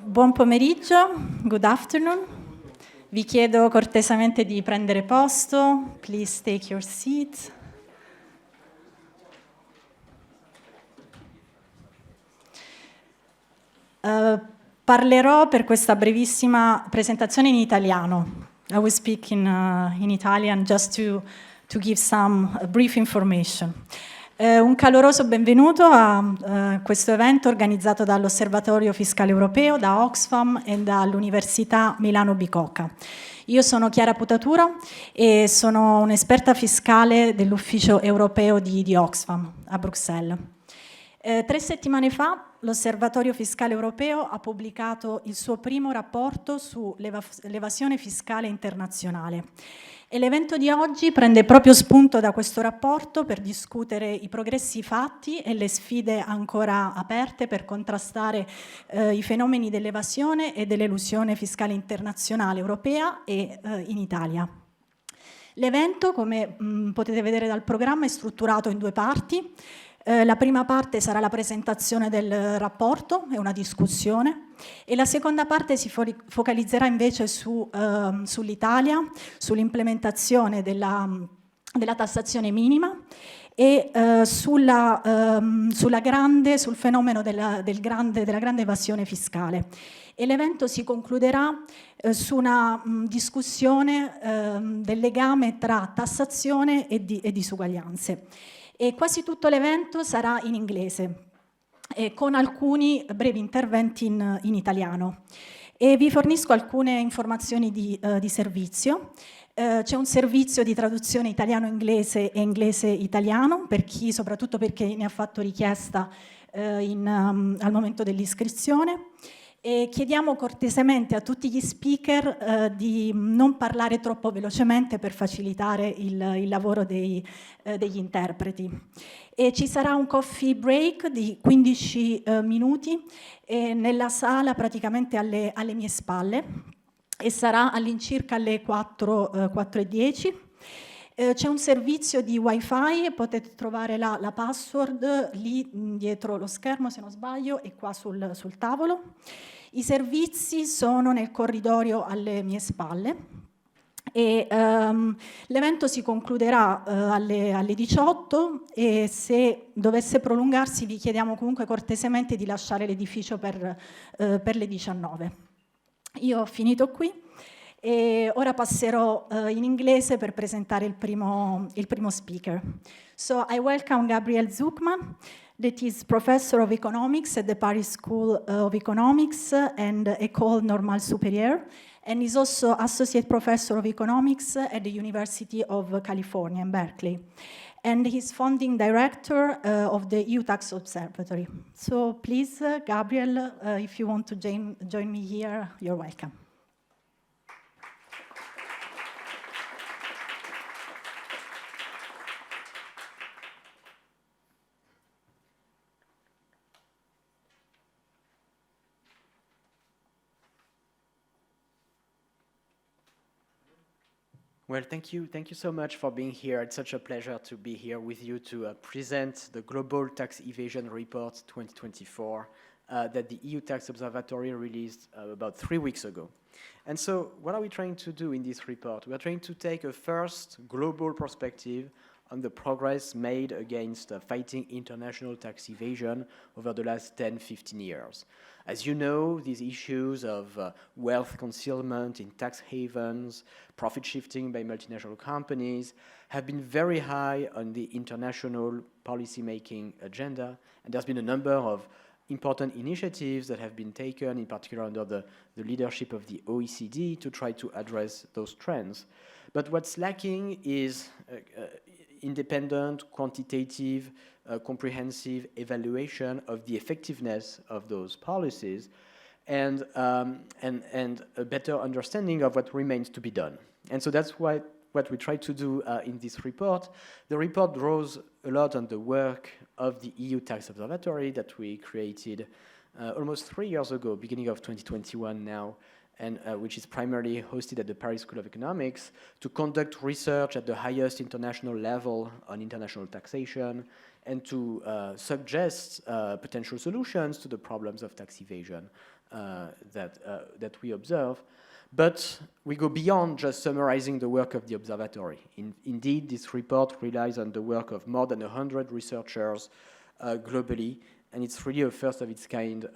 Buon pomeriggio, good afternoon. Vi chiedo cortesemente di prendere posto. Please take your seat. Parlerò per questa brevissima presentazione in italiano. I will speak in Italian just to give some brief information. Un caloroso benvenuto a questo evento organizzato dall'Osservatorio Fiscale Europeo, da Oxfam e dall'Università Milano-Bicocca. Io sono Chiara Putatura e sono un'esperta fiscale dell'Ufficio Europeo di Oxfam a Bruxelles. 3 settimane fa l'Osservatorio Fiscale Europeo ha pubblicato il suo primo rapporto sull'evasione fiscale internazionale. E l'evento di oggi prende proprio spunto da questo rapporto per discutere i progressi fatti e le sfide ancora aperte per contrastare i fenomeni dell'evasione e dell'elusione fiscale internazionale europea e in Italia. L'evento, come potete vedere dal programma, è strutturato in 2 parti. La prima parte sarà la presentazione del rapporto e una discussione, e la seconda parte si focalizzerà invece sull'Italia, sull'implementazione della tassazione minima e sul fenomeno della grande evasione fiscale. E l'evento si concluderà su una discussione del legame tra tassazione e disuguaglianze. E quasi tutto l'evento sarà in inglese, con alcuni brevi interventi in italiano. E vi fornisco alcune informazioni di servizio. C'è un servizio di traduzione italiano-inglese e inglese-italiano, soprattutto per chi ne ha fatto richiesta al momento dell'iscrizione. E chiediamo cortesemente a tutti gli speaker di non parlare troppo velocemente per facilitare il lavoro degli interpreti. E ci sarà un coffee break di 15 minuti nella sala praticamente alle mie spalle, e sarà all'incirca alle 4:10. C'è un servizio di wifi e potete trovare la password lì dietro lo schermo, se non sbaglio, e qua sul tavolo. I servizi sono nel corridoio alle mie spalle e l'evento si concluderà alle 18, e se dovesse prolungarsi vi chiediamo comunque cortesemente di lasciare l'edificio per le 19. Io ho finito qui. E ora passerò in inglese per presentare il primo speaker. So I welcome Gabriel Zuckman, that is Professor of Economics at the Paris School of Economics and École Normale Supérieure, and is also Associate Professor of Economics at the University of California in Berkeley. And he's founding director of the EU Tax Observatory. So please, Gabriel, if you want to join me here, you're welcome. Well, thank you so much for being here. It's such a pleasure to be here with you to present the Global Tax Evasion Report 2024 that the EU Tax Observatory released about 3 weeks ago. And so what are we trying to do in this report? We are trying to take a first global perspective on the progress made against fighting international tax evasion over the last 10-15 years. As you know, these issues of wealth concealment in tax havens, profit shifting by multinational companies have been very high on the international policy-making agenda, and there's been a number of important initiatives that have been taken, in particular under the leadership of the OECD, to try to address those trends. But what's lacking is independent, quantitative, comprehensive evaluation of the effectiveness of those policies, and a better understanding of what remains to be done. And so that's what we try to do in this report. The report draws a lot on the work of the EU Tax Observatory that we created almost 3 years ago, beginning of 2021 now, and which is primarily hosted at the Paris School of Economics, to conduct research at the highest international level on international taxation and to suggest potential solutions to the problems of tax evasion that we observe. But we go beyond just summarizing the work of the observatory. Indeed, this report relies on the work of more than 100 researchers globally, and it's really a first of its kind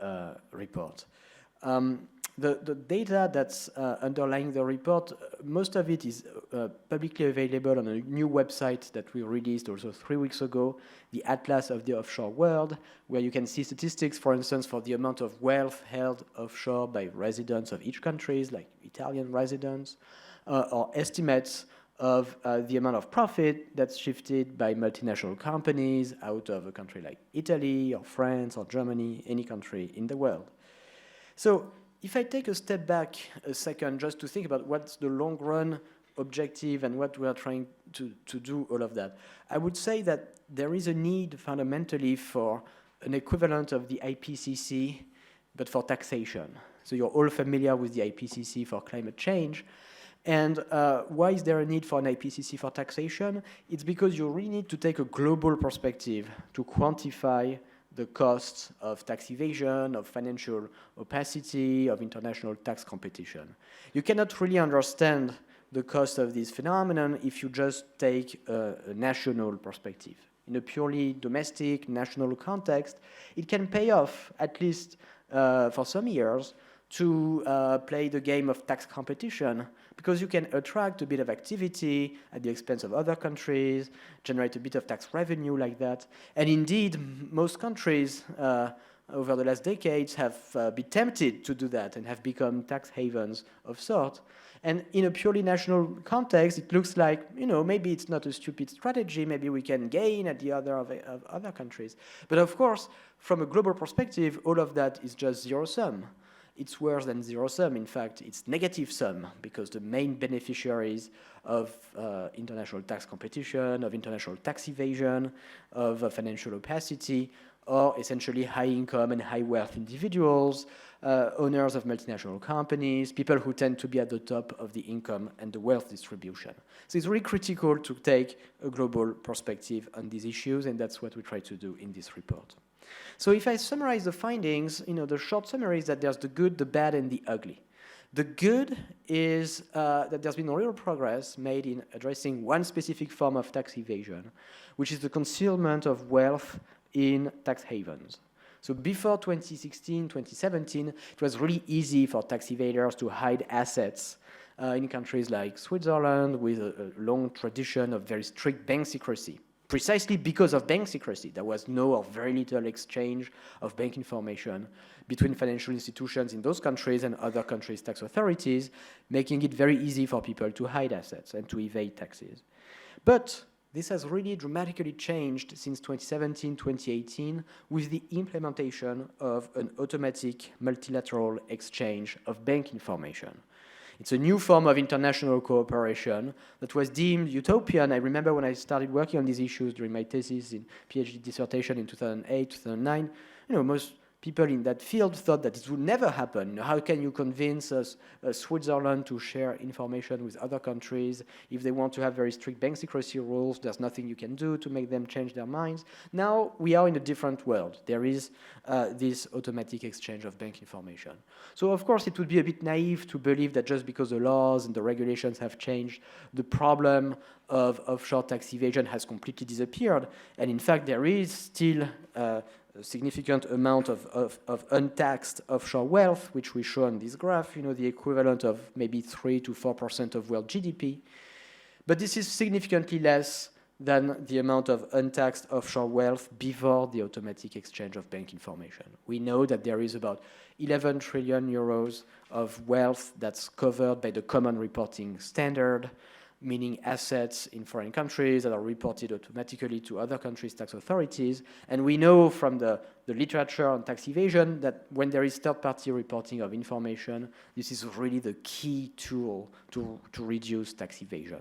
report. The data that's underlying the report, most of it is publicly available on a new website that we released also 3 weeks ago, the Atlas of the Offshore World, where you can see statistics, for instance, for the amount of wealth held offshore by residents of each country, like Italian residents, or estimates of the amount of profit that's shifted by multinational companies out of a country like Italy or France or Germany, any country in the world. So if I take a step back a second just to think about what's the long run objective and what we are trying to do all of that, I would say that there is a need fundamentally for an equivalent of the IPCC, but for taxation. So you're all familiar with the IPCC for climate change. And why is there a need for an IPCC for taxation? It's because you really need to take a global perspective to quantify the costs of tax evasion, of financial opacity, of international tax competition. You cannot really understand the cost of this phenomenon if you just take a national perspective. In a purely domestic, national context, it can pay off, at least for some years, to play the game of tax competition, because you can attract a bit of activity at the expense of other countries, generate a bit of tax revenue like that. And indeed, most countries over the last decades have been tempted to do that and have become tax havens of sort. And in a purely national context, it looks like, you know, maybe it's not a stupid strategy, maybe we can gain at the other of other countries. But of course, from a global perspective, all of that is just zero sum. It's worse than zero sum. In fact, it's negative sum, because the main beneficiaries of international tax competition, of international tax evasion, of financial opacity are essentially high income and high wealth individuals, owners of multinational companies, people who tend to be at the top of the income and the wealth distribution. So it's really critical to take a global perspective on these issues, and that's what we try to do in this report. So if I summarize the findings, you know, the short summary is that there's the good, the bad, and the ugly. The good is that there's been real progress made in addressing one specific form of tax evasion, which is the concealment of wealth in tax havens. So before 2016, 2017, it was really easy for tax evaders to hide assets in countries like Switzerland, with a long tradition of very strict bank secrecy. Precisely because of bank secrecy, there was no or very little exchange of bank information between financial institutions in those countries and other countries' tax authorities, making it very easy for people to hide assets and to evade taxes. But this has really dramatically changed since 2017, 2018, with the implementation of an automatic multilateral exchange of bank information. It's a new form of international cooperation that was deemed utopian. I remember when I started working on these issues during my thesis in PhD dissertation in 2008, 2009, you know, most people in that field thought that it would never happen. You know, how can you convince Switzerland to share information with other countries? If they want to have very strict bank secrecy rules, there's nothing you can do to make them change their minds. Now we are in a different world. There is this automatic exchange of bank information. So of course it would be a bit naive to believe that just because the laws and the regulations have changed, the problem of offshore tax evasion has completely disappeared. And in fact, there is still a significant amount of untaxed offshore wealth, which we show on this graph, you know, the equivalent of maybe 3 to 4% of world GDP. But this is significantly less than the amount of untaxed offshore wealth before the automatic exchange of bank information. We know that there is about 11 trillion euros of wealth that's covered by the common reporting standard, meaning assets in foreign countries that are reported automatically to other countries' tax authorities. And we know from the literature on tax evasion that when there is third-party reporting of information, this is really the key tool to reduce tax evasion.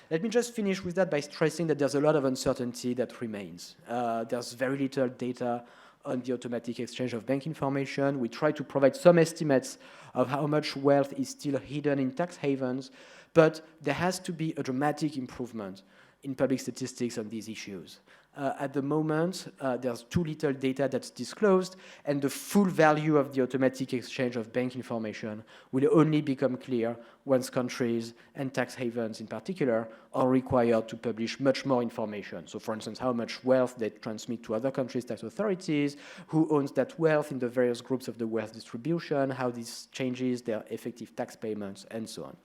Let me just finish with that by stressing that there's a lot of uncertainty that remains. There's very little data on the automatic exchange of bank information. We try to provide some estimates of how much wealth is still hidden in tax havens, but there has to be a dramatic improvement in public statistics on these issues. At the moment, there's too little data that's disclosed, and the full value of the automatic exchange of bank information will only become clear once countries, and tax havens in particular, are required to publish much more information. So for instance, how much wealth they transmit to other countries' tax authorities, who owns that wealth in the various groups of the wealth distribution, how this changes their effective tax payments, and so on.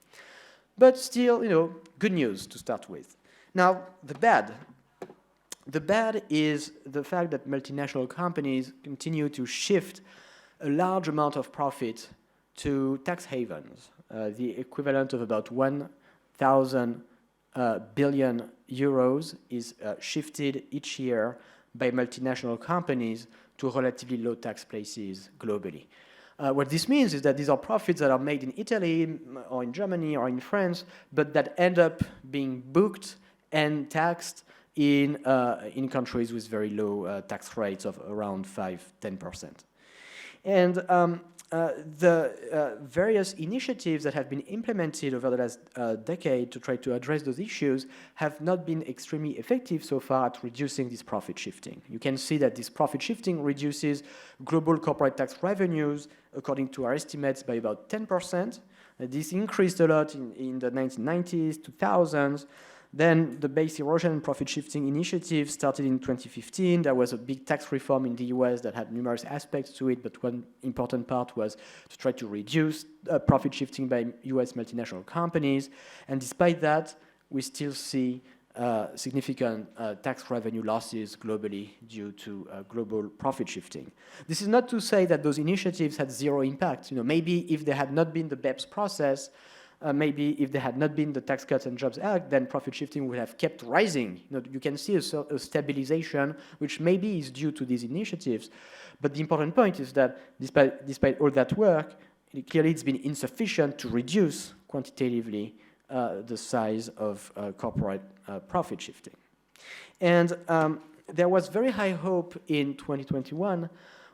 But still, good news to start with. Now, the bad. The bad is the fact that multinational companies continue to shift a large amount of profit to tax havens, the equivalent of about 1,000 billion euros is shifted each year by multinational companies to relatively low tax places globally. What this means is that these are profits that are made in Italy or in Germany or in France, but that end up being booked and taxed in countries with very low tax rates of around 5–10%. And the various initiatives that have been implemented over the last decade to try to address those issues have not been extremely effective so far at reducing this profit shifting. You can see that this profit shifting reduces global corporate tax revenues, according to our estimates, by about 10%. This increased a lot in the 1990s, 2000s. Then the base erosion and profit shifting initiative started in 2015. There was a big tax reform in the US that had numerous aspects to it, but one important part was to try to reduce profit shifting by US multinational companies. And despite that, we still see significant tax revenue losses globally due to global profit shifting. This is not to say that those initiatives had zero impact. Maybe if there had not been the BEPS process, maybe if there had not been the Tax Cuts and Jobs Act, then profit shifting would have kept rising. You can see a stabilization, which maybe is due to these initiatives. But the important point is that despite all that work, clearly it's been insufficient to reduce quantitatively the size of corporate profit shifting. And there was very high hope in 2021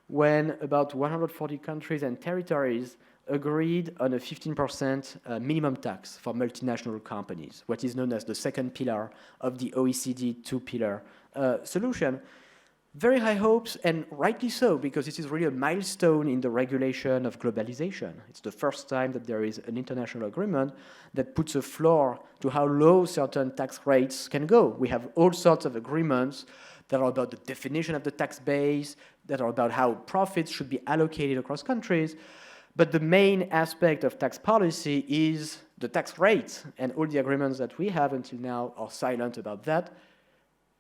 when about 140 countries and territories agreed on a 15% minimum tax for multinational companies, what is known as the second pillar of the OECD two-pillar solution. Very high hopes, and rightly so, because this is really a milestone in the regulation of globalization. It's the first time that there is an international agreement that puts a floor to how low certain tax rates can go. We have all sorts of agreements that are about the definition of the tax base, that are about how profits should be allocated across countries. But the main aspect of tax policy is the tax rate, and all the agreements that we have until now are silent about that,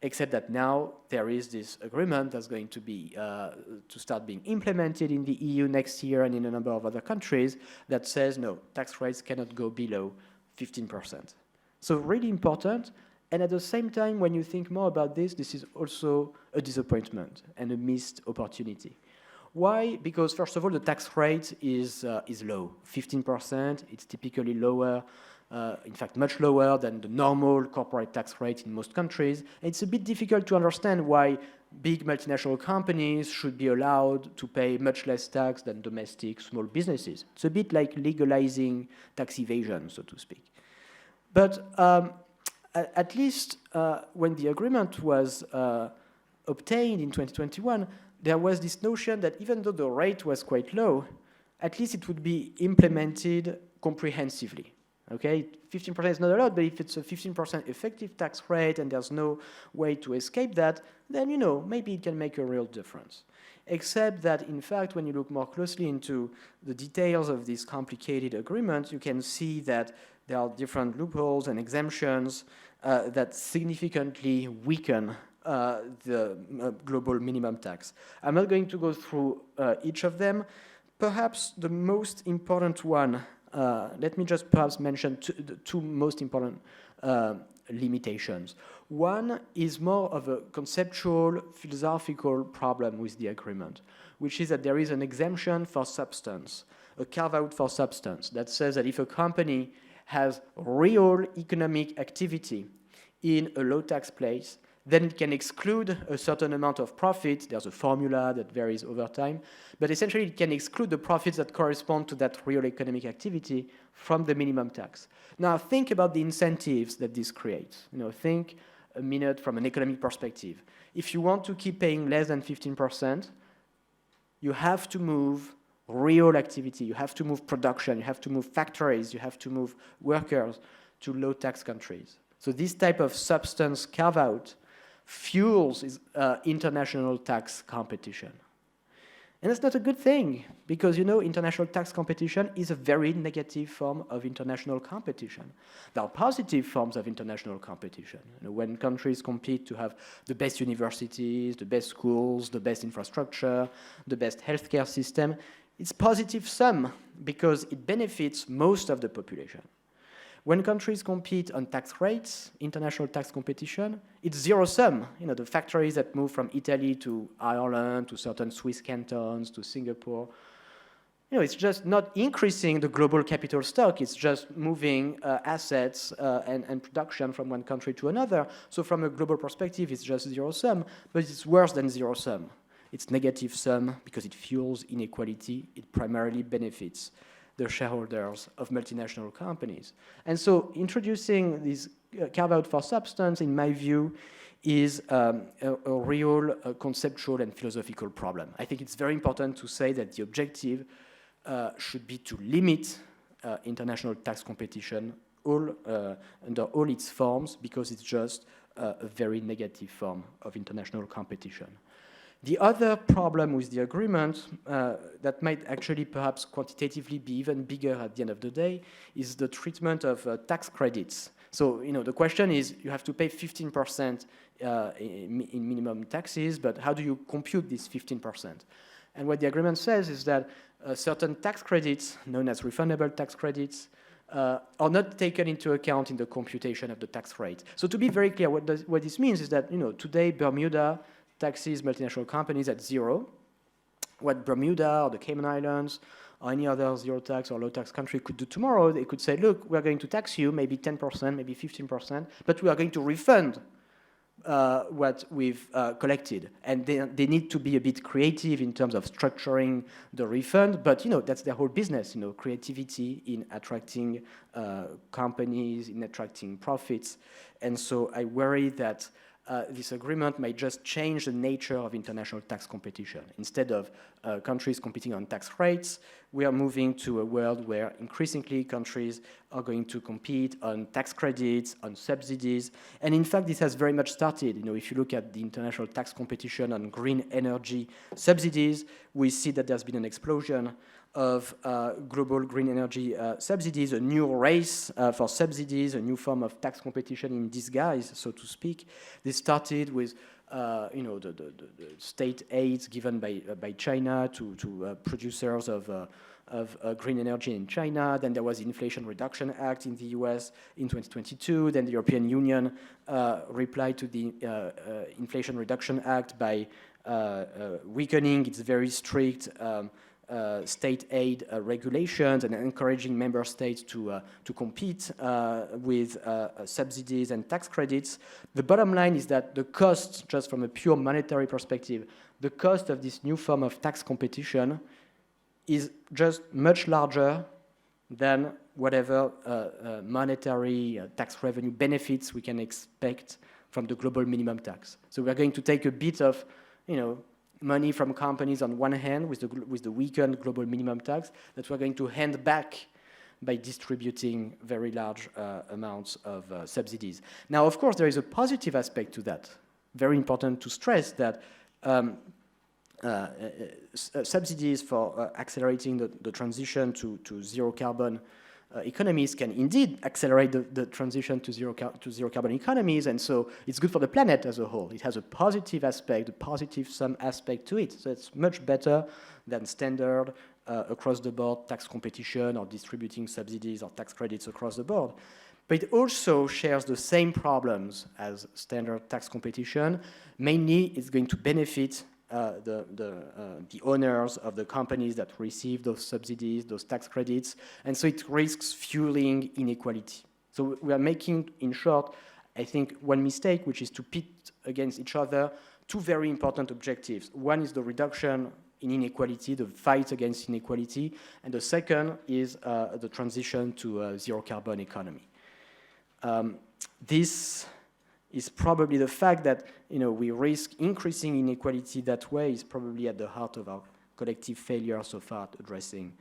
except that now there is this agreement that's going to be to start being implemented in the EU next year and in a number of other countries that says, no, tax rates cannot go below 15%. So really important, and at the same time, when you think more about this, this is also a disappointment and a missed opportunity. Why? Because first of all, the tax rate is low, 15%. It's typically lower, in fact, much lower than the normal corporate tax rate in most countries. And it's a bit difficult to understand why big multinational companies should be allowed to pay much less tax than domestic small businesses. It's a bit like legalizing tax evasion, so to speak. But at least when the agreement was obtained in 2021, there was this notion that even though the rate was quite low, at least it would be implemented comprehensively. Okay, 15% is not a lot, but if it's a 15% effective tax rate and there's no way to escape that, then maybe it can make a real difference. Except that, in fact, when you look more closely into the details of this complicated agreement, you can see that there are different loopholes and exemptions that significantly weaken the global minimum tax. I'm not going to go through each of them. Perhaps the most important one, let me just perhaps mention the two most important limitations. One is more of a conceptual, philosophical problem with the agreement, which is that there is an exemption for substance, a carve-out for substance, that says that if a company has real economic activity in a low tax place, then it can exclude a certain amount of profit. There's a formula that varies over time, but essentially it can exclude the profits that correspond to that real economic activity from the minimum tax. Now think about the incentives that this creates. Think a minute from an economic perspective. If you want to keep paying less than 15%, you have to move real activity, you have to move production, you have to move factories, you have to move workers to low tax countries. So this type of substance carve-out fuels international tax competition. And that's not a good thing, because international tax competition is a very negative form of international competition. There are positive forms of international competition. When countries compete to have the best universities, the best schools, the best infrastructure, the best healthcare system, it's positive sum because it benefits most of the population. When countries compete on tax rates, international tax competition, it's zero sum. The factories that move from Italy to Ireland, to certain Swiss cantons, to Singapore, it's just not increasing the global capital stock. It's just moving assets and production from one country to another. So from a global perspective, it's just zero sum, but it's worse than zero sum. It's negative sum because it fuels inequality. It primarily benefits the shareholders of multinational companies. And so introducing this carve-out for substance, in my view, is a real conceptual and philosophical problem. I think it's very important to say that the objective should be to limit international tax competition under all its forms, because it's just a very negative form of international competition. The other problem with the agreement that might actually perhaps quantitatively be even bigger at the end of the day is the treatment of tax credits. So, the question is, you have to pay 15% in minimum taxes, but how do you compute this 15%? And what the agreement says is that certain tax credits, known as refundable tax credits, are not taken into account in the computation of the tax rate. So to be very clear, what this means is that, today Bermuda taxes multinational companies at zero. What Bermuda or the Cayman Islands or any other zero tax or low tax country could do tomorrow, they could say, look, we're going to tax you maybe 10%, maybe 15%, but we are going to refund what we've collected. And they need to be a bit creative in terms of structuring the refund, but that's their whole business, creativity in attracting companies, in attracting profits. And so I worry that this agreement might just change the nature of international tax competition. Instead of countries competing on tax rates, we are moving to a world where increasingly countries are going to compete on tax credits, on subsidies. And in fact, this has very much started. If you look at the international tax competition on green energy subsidies, we see that there's been an explosion of global green energy subsidies, a new race for subsidies, a new form of tax competition in disguise, so to speak. This started with the state aids given by China to producers of green energy in China. Then there was the Inflation Reduction Act in the US in 2022. Then the European Union replied to the Inflation Reduction Act by weakening its very strict state aid regulations and encouraging member states to compete with subsidies and tax credits. The bottom line is that the cost, just from a pure monetary perspective, the cost of this new form of tax competition is just much larger than whatever monetary tax revenue benefits we can expect from the global minimum tax. So we're going to take a bit of, money from companies on one hand with the weakened global minimum tax that we're going to hand back by distributing very large amounts of subsidies. Now, of course, there is a positive aspect to that. Very important to stress that subsidies for accelerating the transition to zero carbon economies can indeed accelerate the transition to zero carbon economies, and so it's good for the planet as a whole. It has a positive aspect, a positive sum aspect to it. So it's much better than standard across the board tax competition or distributing subsidies or tax credits across the board. But it also shares the same problems as standard tax competition. Mainly, it's going to benefit the owners of the companies that receive those subsidies, those tax credits, and so it risks fueling inequality. So we are making, in short, I think one mistake, which is to pit against each other two very important objectives. One is the reduction in inequality, the fight against inequality, and the second is the transition to a zero-carbon economy. This is probably the fact that we risk increasing inequality that way is probably at the heart of our collective failure so far at addressing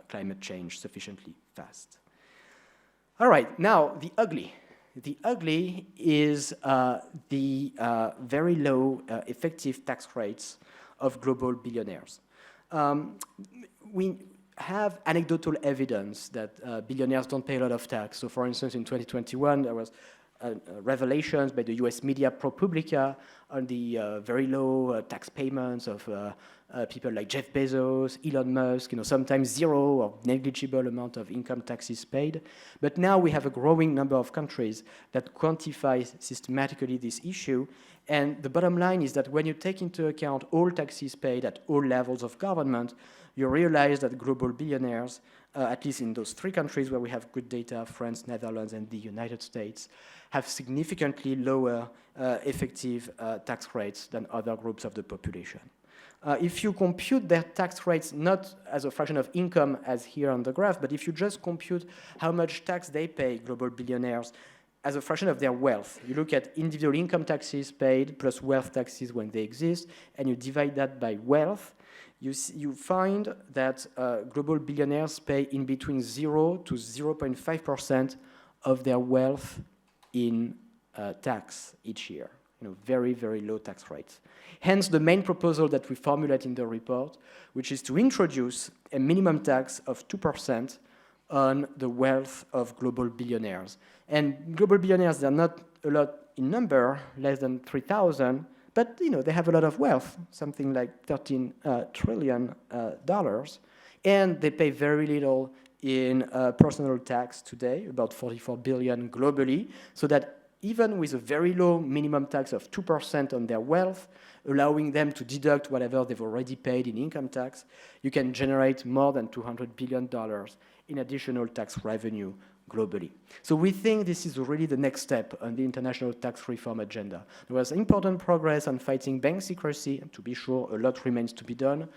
climate change sufficiently fast. All right, now the ugly. The ugly is the very low effective tax rates of global billionaires. We have anecdotal evidence that billionaires don't pay a lot of tax. So for instance, in 2021, there was revelations by the US media ProPublica on the very low tax payments of people like Jeff Bezos, Elon Musk, sometimes zero or negligible amount of income taxes paid. But now we have a growing number of countries that quantify systematically this issue. And the bottom line is that when you take into account all taxes paid at all levels of government, you realize that global billionaires, at least in those three countries where we have good data, France, Netherlands, and the United States, have significantly lower effective tax rates than other groups of the population. If you compute their tax rates not as a fraction of income as here on the graph, but if you just compute how much tax they pay, global billionaires, as a fraction of their wealth, you look at individual income taxes paid plus wealth taxes when they exist, and you divide that by wealth, you find that global billionaires pay in between 0 to 0.5% of their wealth in tax each year. Very, very low tax rates. Hence, the main proposal that we formulate in the report, which is to introduce a minimum tax of 2% on the wealth of global billionaires. And global billionaires, they're not a lot in number, less than 3,000, but they have a lot of wealth, something like $13 trillion, and they pay very little in personal tax today, about 44 billion globally, so that even with a very low minimum tax of 2% on their wealth, allowing them to deduct whatever they've already paid in income tax, you can generate more than $200 billion in additional tax revenue globally. So we think this is really the next step on the international tax reform agenda. There was important progress on fighting bank secrecy, and to be sure, a lot remains to be done.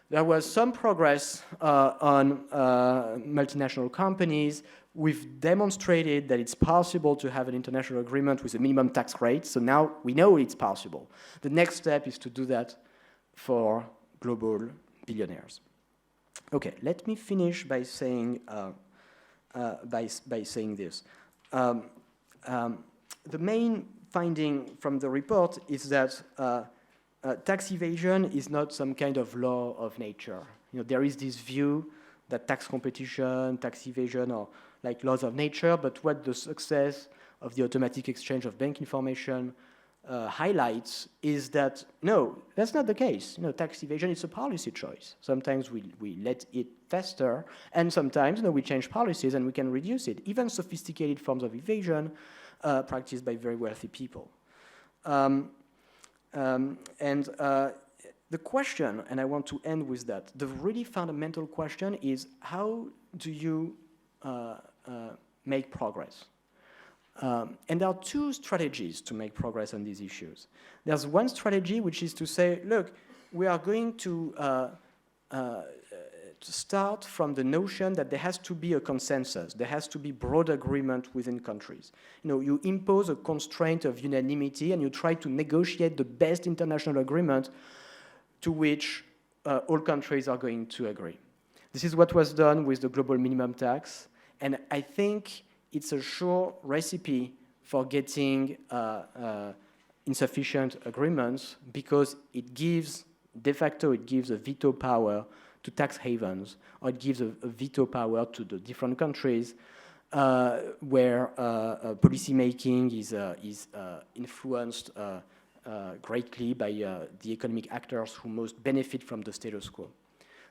There was some progress on multinational companies. We've demonstrated that it's possible to have an international agreement with a minimum tax rate, so now we know it's possible. The next step is to do that for global billionaires. Okay, let me finish by saying this. The main finding from the report is that tax evasion is not some kind of law of nature. There is this view that tax competition, tax evasion are like laws of nature, but what the success of the automatic exchange of bank information highlights is that, no, that's not the case. Tax evasion is a policy choice. Sometimes we let it fester, and sometimes we change policies and we can reduce it. Even sophisticated forms of evasion practiced by very wealthy people. The question, and I want to end with that, the really fundamental question is how do you make progress? And there are two strategies to make progress on these issues. There's one strategy which is to say, look, we are going to start from the notion that there has to be a consensus, there has to be broad agreement within countries. You impose a constraint of unanimity and you try to negotiate the best international agreement to which all countries are going to agree. This is what was done with the global minimum tax, and I think it's a sure recipe for getting insufficient agreements because it gives, de facto, it gives a veto power to tax havens, or it gives a veto power to the different countries where policymaking is influenced greatly by the economic actors who most benefit from the status quo.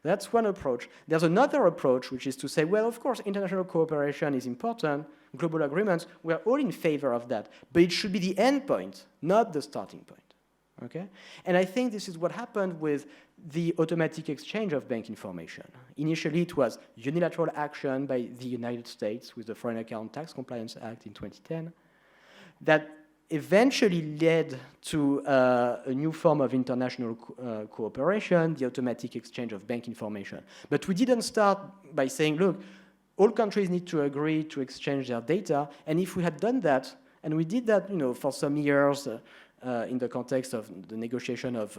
That's one approach. There's another approach, which is to say, well, of course, international cooperation is important, global agreements, we're all in favor of that, but it should be the end point, not the starting point. Okay? And I think this is what happened with the automatic exchange of bank information. Initially, it was unilateral action by the United States with the Foreign Account Tax Compliance Act in 2010. that eventually led to a new form of international cooperation, the automatic exchange of bank information. But we didn't start by saying, look, all countries need to agree to exchange their data, and if we had done that, and we did that, for some years in the context of the negotiation of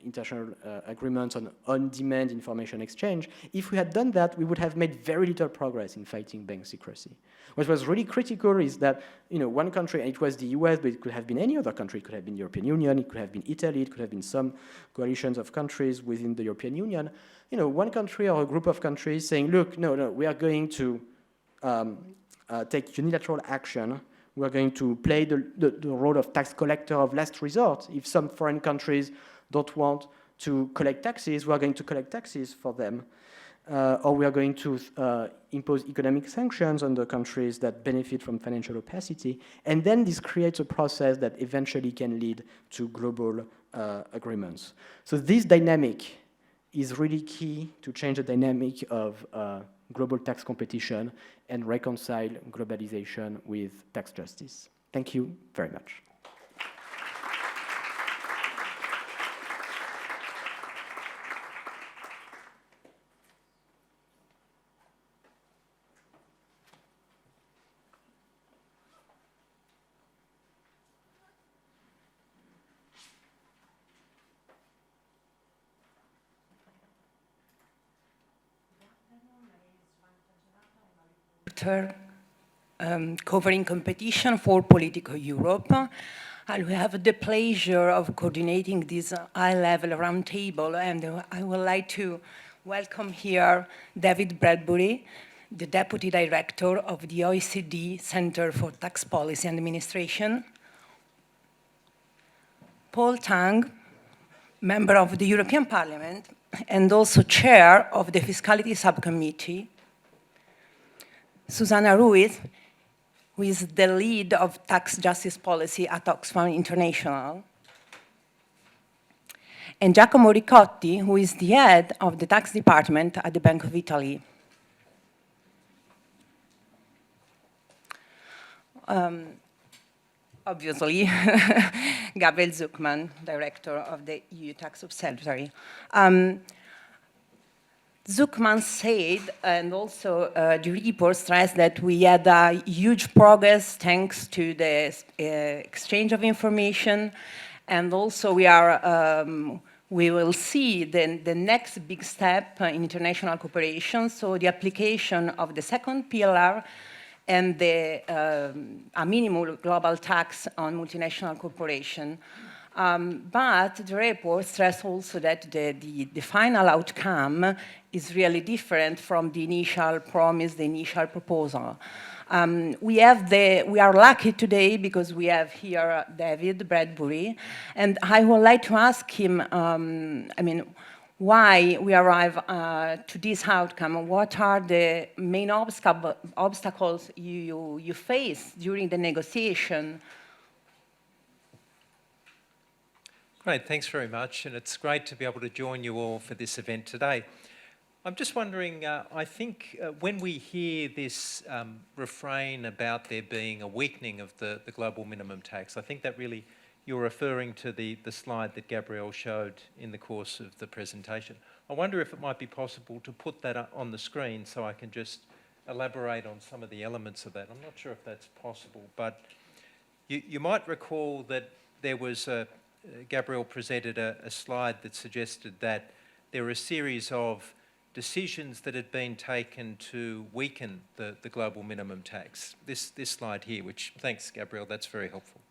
international agreements on on-demand information exchange, if we had done that, we would have made very little progress in fighting bank secrecy. What was really critical is that, one country, and it was the US, but it could have been any other country, it could have been the European Union, it could have been Italy, it could have been some coalitions of countries within the European Union, one country or a group of countries saying, look, no, we are going to take unilateral action. We are going to play the role of tax collector of last resort. If some foreign countries don't want to collect taxes, we are going to collect taxes for them. Or we are going to impose economic sanctions on the countries that benefit from financial opacity. And then this creates a process that eventually can lead to global agreements. So this dynamic is really key to change the dynamic of global tax competition and reconcile globalization with tax justice. Thank you very much. Covering competition for political Europe. I will have the pleasure of coordinating this high-level roundtable, and I would like to welcome here David Bradbury, the Deputy Director of the OECD Center for Tax Policy and Administration, Paul Tang, Member of the European Parliament, and also Chair of the Fiscality Subcommittee, Susana Ruiz, who is the lead of tax justice policy at Oxfam International, and Giacomo Ricotti, who is the head of the tax department at the Bank of Italy. Obviously, Gabriel Zuckman, Director of the EU Tax Observatory. Zuckman said, and also the report stressed, that we had a huge progress thanks to the exchange of information, and also we will see the next big step in international cooperation, so the application of the second pillar and a minimum global tax on multinational corporation. But the report stressed also that the final outcome is really different from the initial promise, the initial proposal. We are lucky today because we have here David Bradbury, and I would like to ask him, why we arrive to this outcome. What are the main obstacles you face during the negotiation? Great, thanks very much, and it's great to be able to join you all for this event today. I'm just wondering, I think when we hear this refrain about there being a weakening of the global minimum tax, I think that really you're referring to the slide that Gabrielle showed in the course of the presentation. I wonder if it might be possible to put that on the screen so I can just elaborate on some of the elements of that. I'm not sure if that's possible, but you might recall that there was Gabrielle presented a slide that suggested that there are a series of decisions that had been taken to weaken the global minimum tax. This slide here, which, thanks Gabrielle, that's very helpful.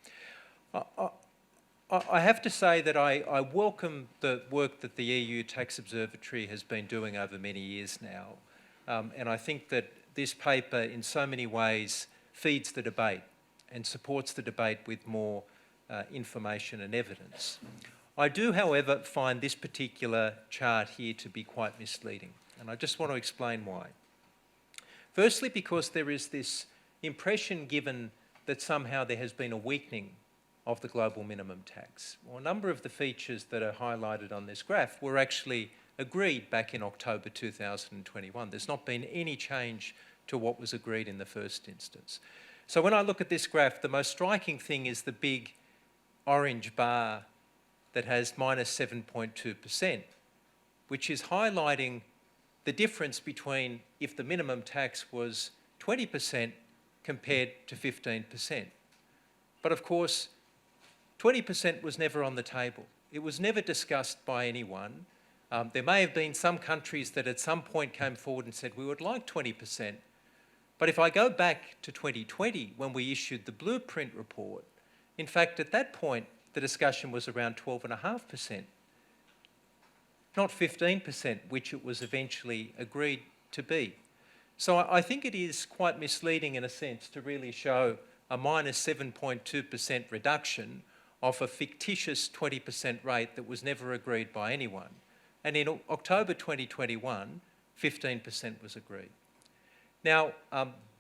I have to say that I welcome the work that the EU Tax Observatory has been doing over many years now. And I think that this paper in so many ways feeds the debate and supports the debate with more information and evidence. I do, however, find this particular chart here to be quite misleading, and I just want to explain why. Firstly, because there is this impression given that somehow there has been a weakening of the global minimum tax. Well, a number of the features that are highlighted on this graph were actually agreed back in October 2021. There's not been any change to what was agreed in the first instance. So when I look at this graph, the most striking thing is the big orange bar that has minus 7.2%, which is highlighting the difference between if the minimum tax was 20% compared to 15%. But of course, 20% was never on the table. It was never discussed by anyone. There may have been some countries that at some point came forward and said, we would like 20%. But if I go back to 2020, when we issued the blueprint report, in fact, at that point, the discussion was around 12.5%, not 15%, which it was eventually agreed to be. So I think it is quite misleading in a sense to really show a minus 7.2% reduction of a fictitious 20% rate that was never agreed by anyone. And in October 2021, 15% was agreed. Now,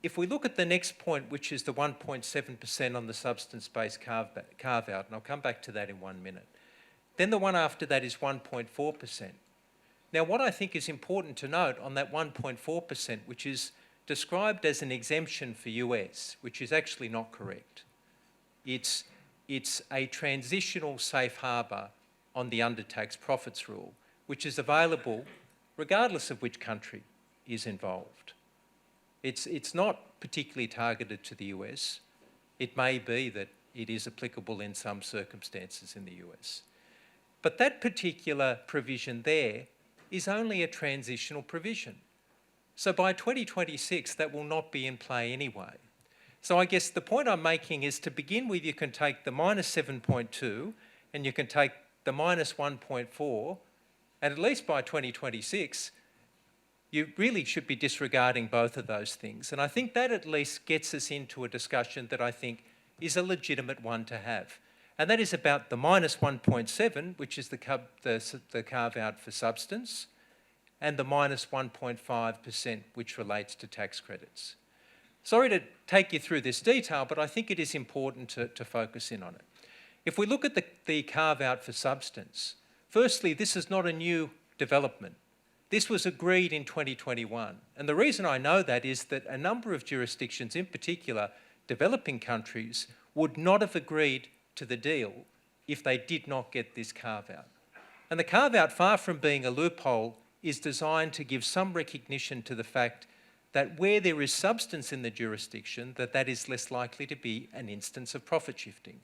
if we look at the next point, which is the 1.7% on the substance-based carve-out, and I'll come back to that in 1 minute, then the one after that is 1.4%. Now, what I think is important to note on that 1.4%, which is described as an exemption for US, which is actually not correct. It's a transitional safe harbour on the under-tax profits rule, which is available regardless of which country is involved. It's not particularly targeted to the US. It may be that it is applicable in some circumstances in the US. But that particular provision there is only a transitional provision. So by 2026, that will not be in play anyway. So I guess the point I'm making is to begin with, you can take the minus 7.2 and you can take the minus 1.4, and at least by 2026, you really should be disregarding both of those things. And I think that at least gets us into a discussion that I think is a legitimate one to have. And that is about the minus 1.7, which is the carve-out for substance, and the minus 1.5%, which relates to tax credits. Sorry to take you through this detail, but I think it is important to focus in on it. If we look at the carve-out for substance, firstly, this is not a new development. This was agreed in 2021. And the reason I know that is that a number of jurisdictions, in particular developing countries, would not have agreed to the deal if they did not get this carve-out. And the carve-out, far from being a loophole, is designed to give some recognition to the fact that where there is substance in the jurisdiction, that is less likely to be an instance of profit shifting.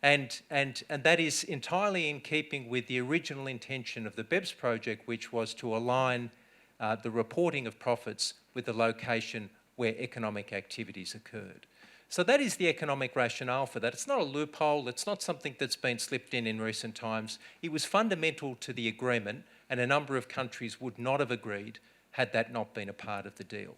And that is entirely in keeping with the original intention of the BEPS project, which was to align the reporting of profits with the location where economic activities occurred. So that is the economic rationale for that. It's not a loophole, it's not something that's been slipped in recent times. It was fundamental to the agreement, and a number of countries would not have agreed had that not been a part of the deal.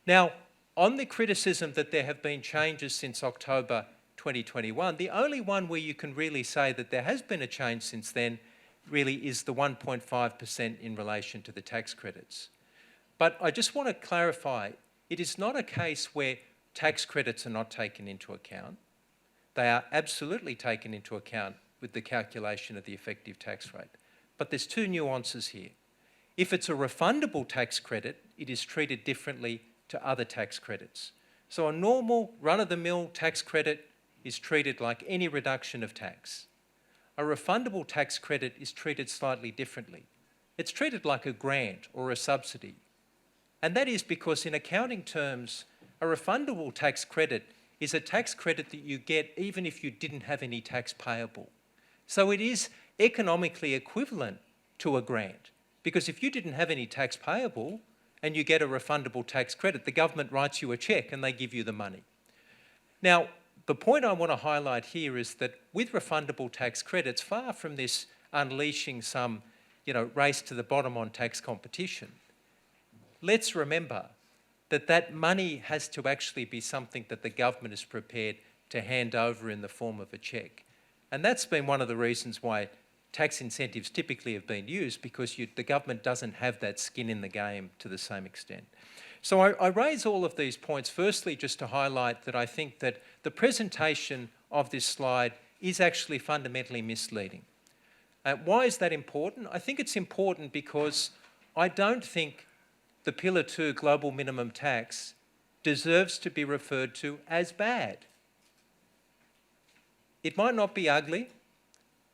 Now, on the criticism that there have been changes since October 2021, the only one where you can really say that there has been a change since then really is the 1.5% in relation to the tax credits. But I just want to clarify, it is not a case where tax credits are not taken into account. They are absolutely taken into account with the calculation of the effective tax rate. But there's two nuances here. If it's a refundable tax credit, it is treated differently to other tax credits. So a normal run-of-the-mill tax credit is treated like any reduction of tax. A refundable tax credit is treated slightly differently. It's treated like a grant or a subsidy. And that is because in accounting terms, a refundable tax credit is a tax credit that you get even if you didn't have any tax payable. So it is economically equivalent to a grant, because if you didn't have any tax payable and you get a refundable tax credit, the government writes you a cheque and they give you the money. Now, the point I want to highlight here is that with refundable tax credits, far from this unleashing some, race to the bottom on tax competition, let's remember that that money has to actually be something that the government is prepared to hand over in the form of a cheque. And that's been one of the reasons why tax incentives typically have been used, because the government doesn't have that skin in the game to the same extent. So I raise all of these points firstly just to highlight that I think that the presentation of this slide is actually fundamentally misleading. Why is that important? I think it's important because I don't think the Pillar 2 global minimum tax deserves to be referred to as bad. It might not be ugly.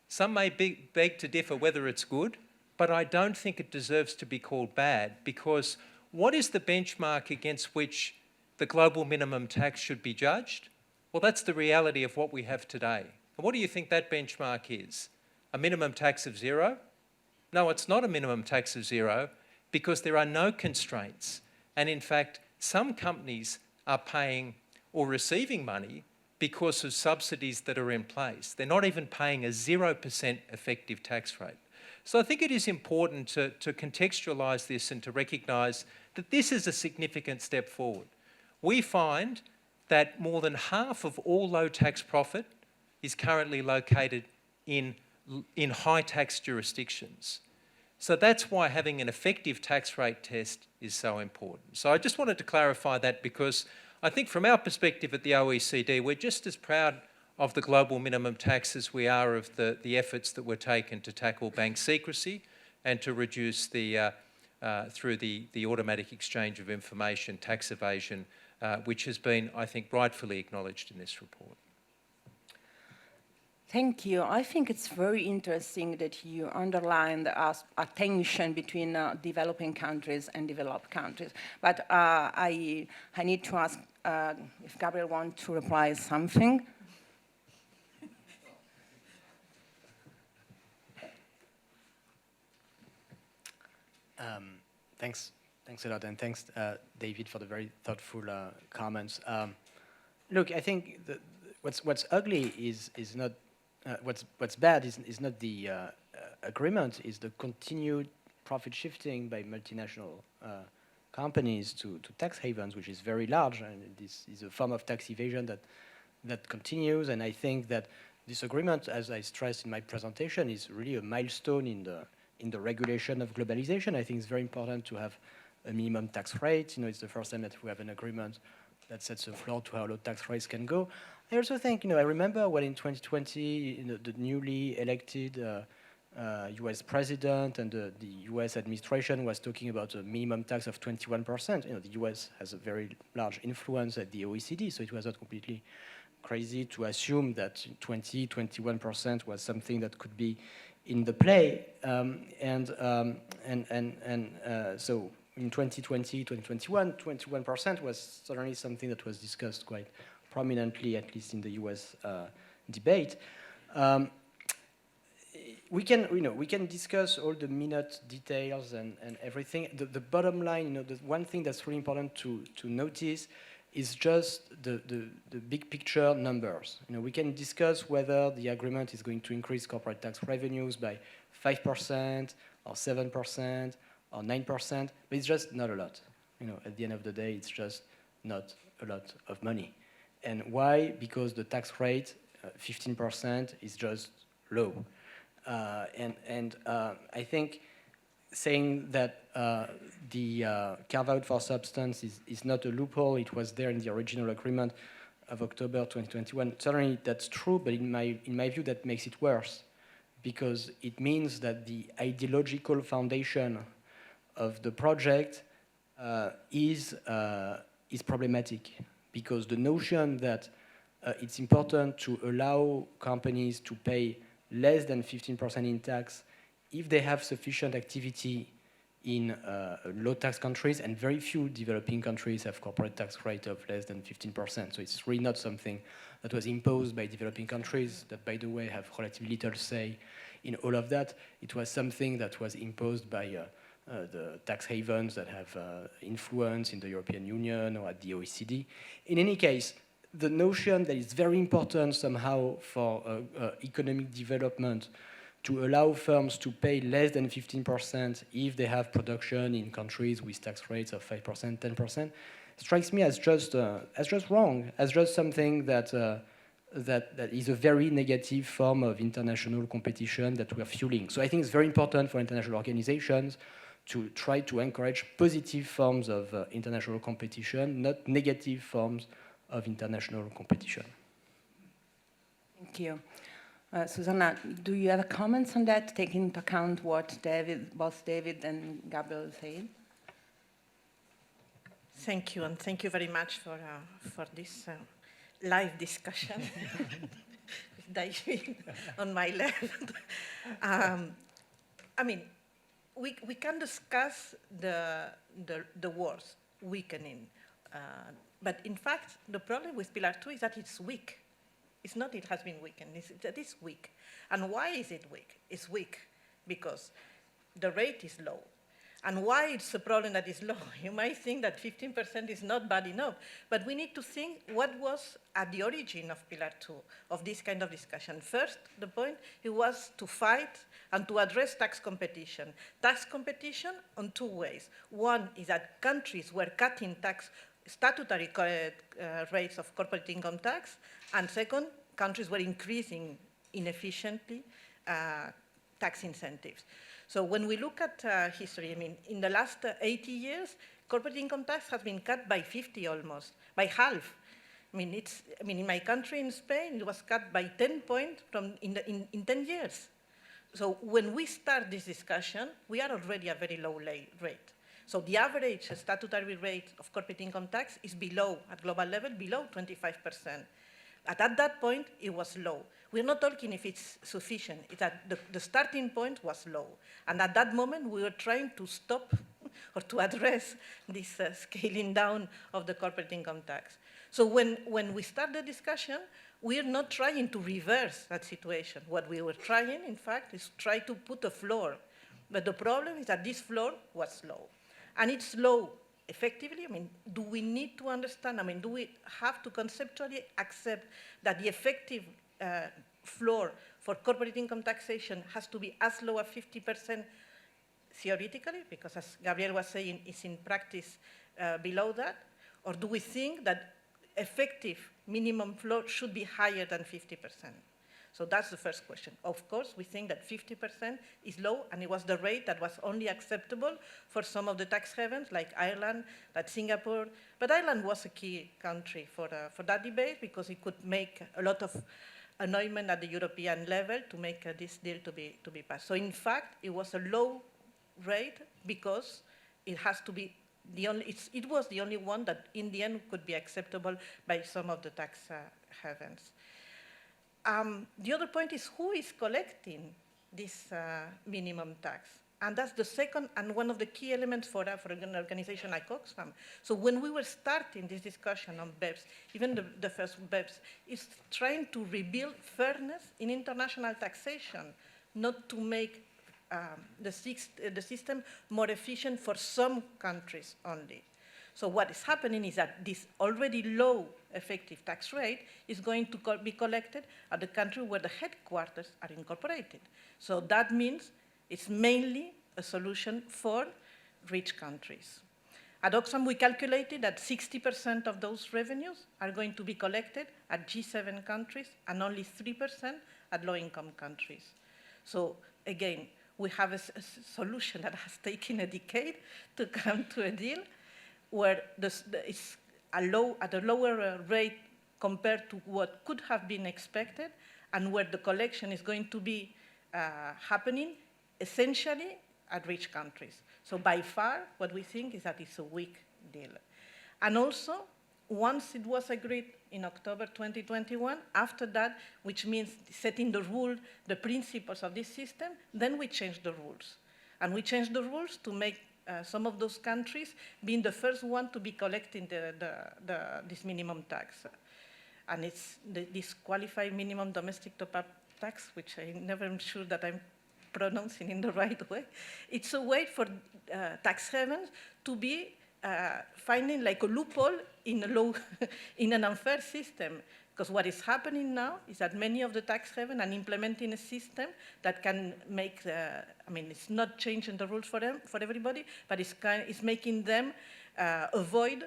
Some may beg to differ whether it's good, but I don't think it deserves to be called bad, because what is the benchmark against which the global minimum tax should be judged? Well, that's the reality of what we have today. And what do you think that benchmark is? A minimum tax of 0? No, it's not a minimum tax of 0, because there are no constraints. And in fact, some companies are paying or receiving money because of subsidies that are in place. They're not even paying a 0% effective tax rate. So I think it is important to contextualise this and to recognise that this is a significant step forward. We find that more than half of all low tax profit is currently located in high tax jurisdictions. So that's why having an effective tax rate test is so important. So I just wanted to clarify that, because I think from our perspective at the OECD, we're just as proud of the global minimum tax as we are of the efforts that were taken to tackle bank secrecy and to reduce through the automatic exchange of information, tax evasion, which has been, I think, rightfully acknowledged in this report. Thank you. I think it's very interesting that you underline the tension between developing countries and developed countries. But I need to ask if Gabriel wants to reply something. Thanks a lot, and thanks, David, for the very thoughtful comments. Look, I think what's ugly is not what's bad is not the agreement, is the continued profit shifting by multinational companies to tax havens, which is very large, and this is a form of tax evasion that continues. And I think that this agreement, as I stressed in my presentation, is really a milestone in the regulation of globalization. I think it's very important to have a minimum tax rate. You know, it's the first time that we have an agreement that sets a floor to how low tax rates can go. I also think, I remember when in 2020, the newly elected US president and the US administration was talking about a minimum tax of 21%. The US has a very large influence at the OECD, so it was not completely crazy to assume that 21% was something that could be in the play. So in 2020, 2021, 21% was certainly something that was discussed quite prominently, at least in the US debate. We can discuss all the minute details and everything. The bottom line, the one thing that's really important to notice is just the big picture numbers. We can discuss whether the agreement is going to increase corporate tax revenues by 5% or 7% or 9%, but it's just not a lot. At the end of the day, it's just not a lot of money. And why? Because the tax rate, 15%, is just low. I think saying that the carve-out for substance is not a loophole, it was there in the original agreement of October 2021. Certainly that's true, but in my view that makes it worse, because it means that the ideological foundation of the project is problematic, because the notion that it's important to allow companies to pay less than 15% in tax if they have sufficient activity in low tax countries, and very few developing countries have corporate tax rate of less than 15%. So it's really not something that was imposed by developing countries that, by the way, have relatively little say in all of that. It was something that was imposed by the tax havens that have influence in the European Union or at the OECD. In any case, the notion that it's very important somehow for economic development to allow firms to pay less than 15% if they have production in countries with tax rates of 5%, 10%, strikes me as just wrong, as just something that is a very negative form of international competition that we are fueling. So I think it's very important for international organizations to try to encourage positive forms of international competition, not negative forms of international competition. Thank you. Susanna, do you have comments on that, taking into account what both David and Gabriel said? Thank you, and thank you very much for this live discussion with David on my left. I mean, we can discuss the wars weakening, but in fact, the problem with Pillar 2 is that it's weak. It's not it has been weakened, it's that it's weak. And why is it weak? It's weak because the rate is low. And why it's a problem that is low? You might think that 15% is not bad enough, but we need to think what was at the origin of Pillar 2, of this kind of discussion. First, the point, it was to fight and to address tax competition. Tax competition on two ways. One is that countries were cutting statutory rates of corporate income tax, and second, countries were increasing inefficiently tax incentives. So when we look at history, I mean, in the last 80 years, corporate income tax has been cut by 50 almost, by half. I mean, in my country, in Spain, it was cut by 10 points in 10 years. So when we start this discussion, we are already at a very low rate. So the average statutory rate of corporate income tax is below, at global level, below 25%. At that point, it was low. We're not talking if it's sufficient. It's that the starting point was low. And at that moment, we were trying to stop or to address this scaling down of the corporate income tax. So when we start the discussion, we're not trying to reverse that situation. What we were trying, in fact, is try to put a floor. But the problem is that this floor was low. And it's low effectively. I mean, do we need to understand, I mean, do we have to conceptually accept that the effective floor for corporate income taxation has to be as low as 50% theoretically, because as Gabriel was saying, it's in practice below that? Or do we think that effective minimum floor should be higher than 50%? So that's the first question. Of course, we think that 50% is low, and it was the rate that was only acceptable for some of the tax havens, like Ireland, like Singapore. But Ireland was a key country for that debate, because it could make a lot of annoyance at the European level to make this deal to be passed. So in fact, it was a low rate because it has to be it was the only one that in the end could be acceptable by some of the tax havens. The other point is who is collecting this minimum tax? And that's the second and one of the key elements for an organization like Oxfam. So when we were starting this discussion on BEPS, even the first BEPS, is trying to rebuild fairness in international taxation, not to make the system more efficient for some countries only. So what is happening is that this already low effective tax rate is going to be collected at the country where the headquarters are incorporated. So that means it's mainly a solution for rich countries. At Oxfam, we calculated that 60% of those revenues are going to be collected at G7 countries and only 3% at low-income countries. So again, we have a solution that has taken a decade to come to a deal where it's at a lower rate compared to what could have been expected, and where the collection is going to be happening essentially at rich countries. So by far, what we think is that it's a weak deal. And also, once it was agreed in October 2021, after that, which means setting the rule, the principles of this system, then we changed the rules. And we changed the rules to make some of those countries being the first one to be collecting this minimum tax. And it's this qualified minimum domestic top-up tax, which I never am sure that I'm pronouncing in the right way. It's a way for tax havens to be finding like a loophole in an unfair system. Because what is happening now is that many of the tax havens are implementing a system that can make, it's not changing the rules for everybody, but it's making them avoid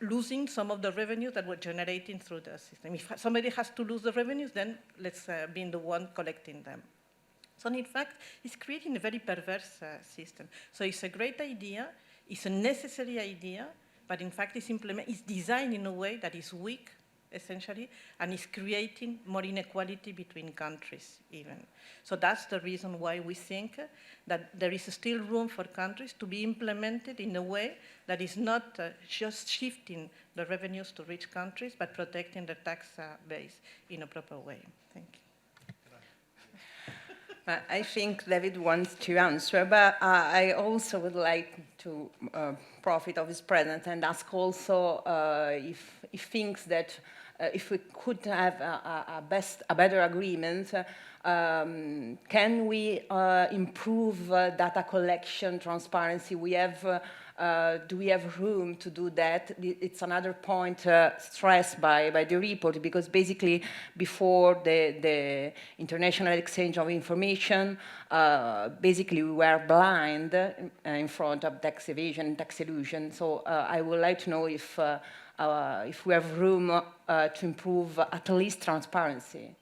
losing some of the revenues that were generating through the system. If somebody has to lose the revenues, then let's be the one collecting them. So in fact, it's creating a very perverse system. So it's a great idea, it's a necessary idea, but in fact it's designed in a way that is weak essentially, and is creating more inequality between countries even. So that's the reason why we think that there is still room for countries to be implemented in a way that is not just shifting the revenues to rich countries, but protecting the tax base in a proper way. Thank you. I think David wants to answer, but I also would like to profit of his presence and ask also if he thinks that if we could have a better agreement, can we improve data collection, transparency? Do we have room to do that? It's another point stressed by the report, because basically before the international exchange of information, basically we were blind in front of tax evasion and tax elusion. So I would like to know if we have room to improve at least transparency.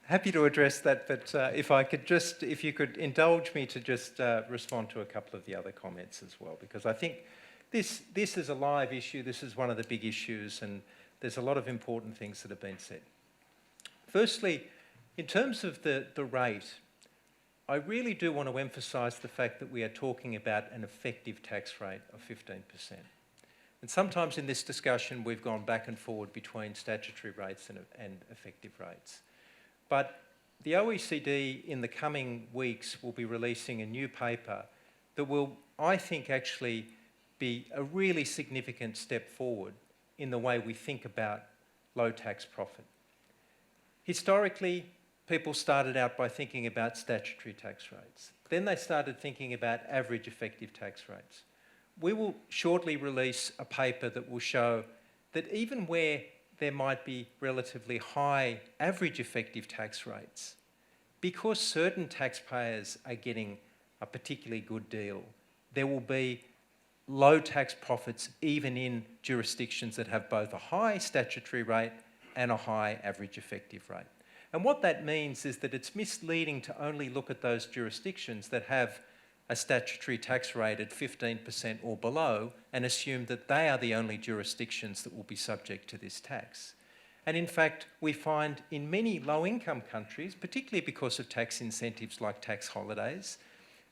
Happy to address that, but if you could indulge me to just respond to a couple of the other comments as well, because I think this is a live issue. This is one of the big issues, and there's a lot of important things that have been said. Firstly, in terms of the rate, I really do want to emphasise the fact that we are talking about an effective tax rate of 15%. And sometimes in this discussion, we've gone back and forward between statutory rates and effective rates. But the OECD in the coming weeks will be releasing a new paper that will, I think, actually be a really significant step forward in the way we think about low tax profit. Historically, people started out by thinking about statutory tax rates. Then they started thinking about average effective tax rates. We will shortly release a paper that will show that even where there might be relatively high average effective tax rates, because certain taxpayers are getting a particularly good deal, there will be low tax profits even in jurisdictions that have both a high statutory rate and a high average effective rate. And what that means is that it's misleading to only look at those jurisdictions that have a statutory tax rate at 15% or below and assume that they are the only jurisdictions that will be subject to this tax. And in fact, we find in many low-income countries, particularly because of tax incentives like tax holidays,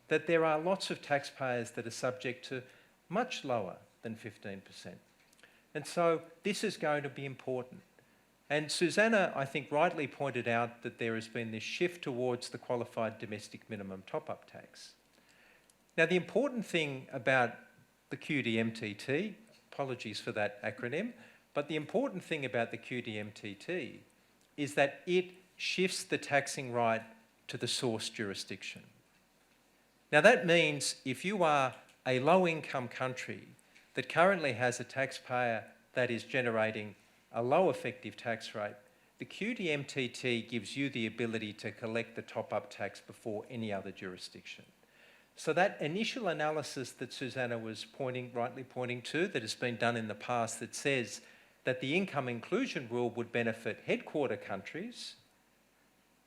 that there are lots of taxpayers that are subject to much lower than 15%. And so this is going to be important. And Susanna, I think, rightly pointed out that there has been this shift towards the qualified domestic minimum top-up tax. Now, the important thing about the QDMTT, apologies for that acronym, but the important thing about the QDMTT is that it shifts the taxing right to the source jurisdiction. Now, that means if you are a low-income country that currently has a taxpayer that is generating a low effective tax rate, the QDMTT gives you the ability to collect the top-up tax before any other jurisdiction. So that initial analysis that Susanna was rightly pointing to, that has been done in the past, that says that the income inclusion rule would benefit headquarter countries,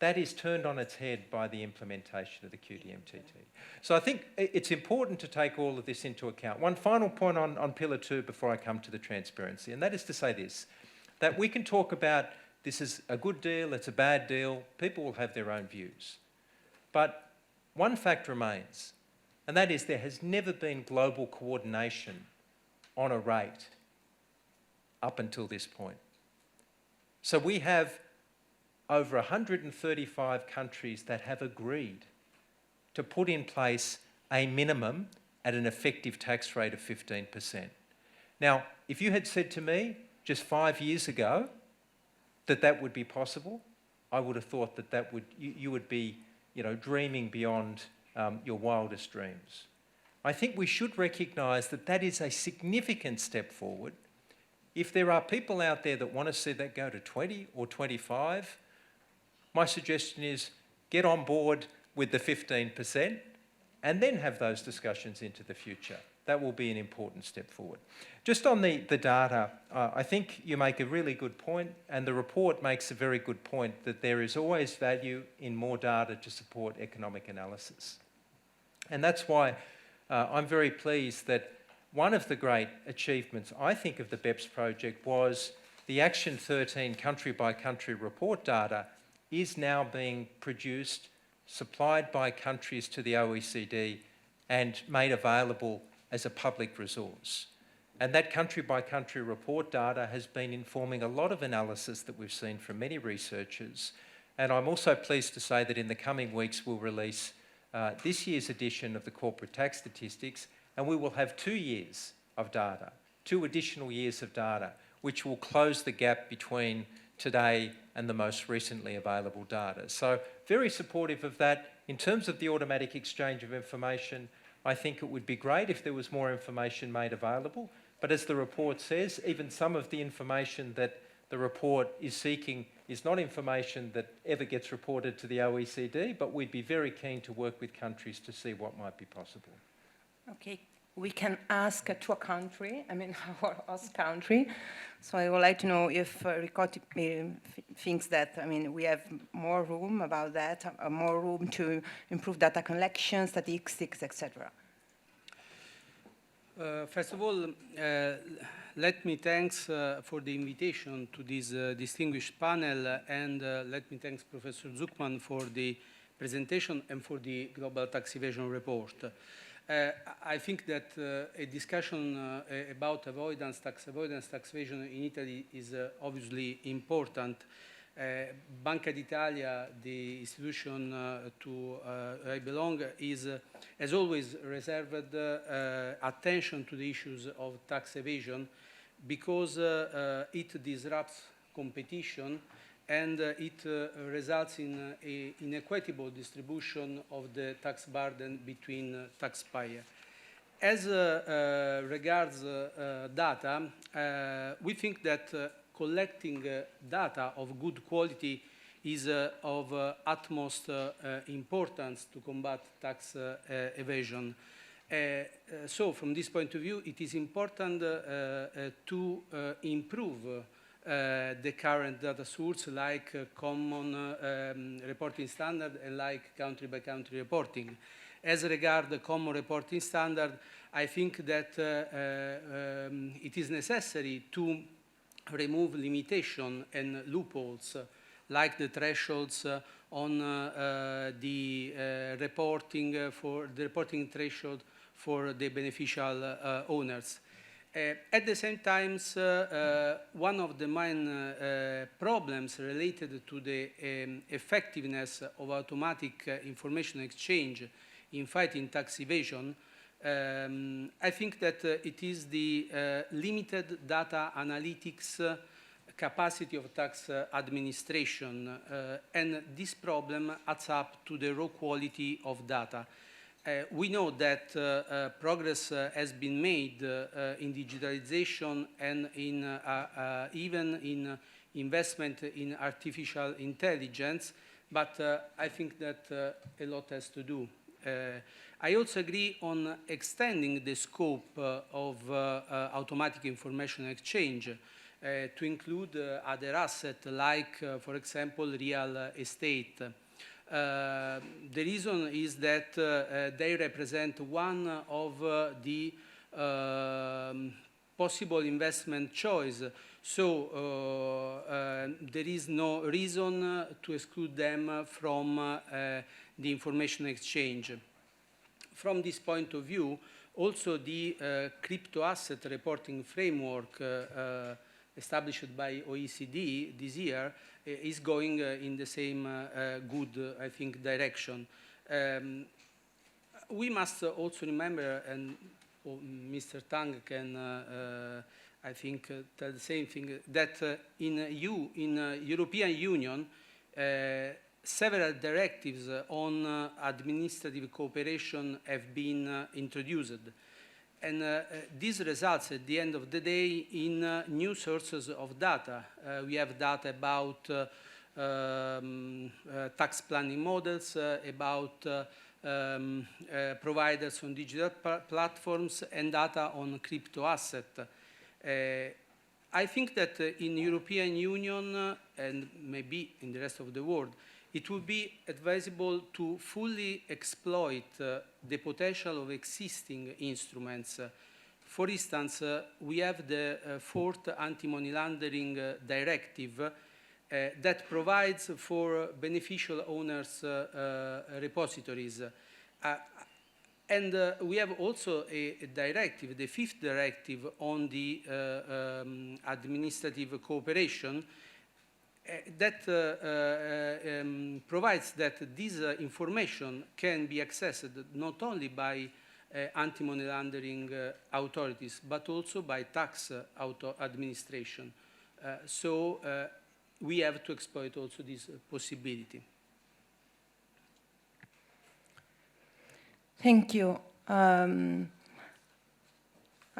that is turned on its head by the implementation of the QDMTT. So I think it's important to take all of this into account. One final point on Pillar 2 before I come to the transparency, and that is to say this, that we can talk about this is a good deal, it's a bad deal, people will have their own views. But one fact remains, and that is there has never been global coordination on a rate up until this point. So we have over 135 countries that have agreed to put in place a minimum at an effective tax rate of 15%. Now, if you had said to me just 5 years ago that that would be possible, I would have thought that you would be, dreaming beyond your wildest dreams. I think we should recognise that that is a significant step forward. If there are people out there that want to see that go to 20 or 25, my suggestion is get on board with the 15% and then have those discussions into the future. That will be an important step forward. Just on the data, I think you make a really good point, and the report makes a very good point that there is always value in more data to support economic analysis. And that's why I'm very pleased that one of the great achievements, I think, of the BEPS project was the Action 13 country-by-country report data is now being produced, supplied by countries to the OECD and made available as a public resource. And that country-by-country report data has been informing a lot of analysis that we've seen from many researchers. And I'm also pleased to say that in the coming weeks we'll release this year's edition of the Corporate Tax Statistics, and we will have 2 years of data, 2 additional years of data, which will close the gap between today and the most recently available data. So very supportive of that. In terms of the automatic exchange of information, I think it would be great if there was more information made available. But as the report says, even some of the information that the report is seeking is not information that ever gets reported to the OECD, but we'd be very keen to work with countries to see what might be possible. Okay, we can ask to a country, our host country. So I would like to know if Ricotti thinks that, we have more room about that, more room to improve data collection, statistics, etc. First of all, let me thanks for the invitation to this distinguished panel, and let me thanks Professor Zuckman for the presentation and for the Global Tax Evasion report. I think that a discussion about tax avoidance, tax evasion in Italy is obviously important. Banca d'Italia, the institution to I belong, has always reserved attention to the issues of tax evasion because it disrupts competition and it results in an inequitable distribution of the tax burden between taxpayers. As regards data, we think that collecting data of good quality is of utmost importance to combat tax evasion. So from this point of view, it is important to improve the current data source like common reporting standard and like country-by-country reporting. As regards the common reporting standard, I think that it is necessary to remove limitation and loopholes like the thresholds on the reporting threshold for the beneficial owners. At the same time, one of the main problems related to the effectiveness of automatic information exchange in fighting tax evasion, I think that it is the limited data analytics capacity of tax administration, and this problem adds up to the raw quality of data. We know that progress has been made in digitalization and in, even in investment in artificial intelligence, but I think that a lot has to do. I also agree on extending the scope of automatic information exchange to include other assets like, for example, real estate. The reason is that they represent one of the possible investment choice. So there is no reason to exclude them from the information exchange. From this point of view, also the crypto asset reporting framework established by OECD this year is going in the same good, I think, direction. We must also remember, and Mr. Tang can, I think, tell the same thing, that in European Union, several directives on administrative cooperation have been introduced. And this results, at the end of the day, in new sources of data. We have data about tax planning models, about providers on digital platforms, and data on crypto assets. I think that in the European Union, and maybe in the rest of the world, it would be advisable to fully exploit the potential of existing instruments. For instance, we have the fourth anti-money laundering directive that provides for beneficial owners repositories. And we have also a directive, the fifth directive on the administrative cooperation that provides that this information can be accessed not only by anti-money laundering authorities, but also by tax administration. So we have to exploit also this possibility. Thank you.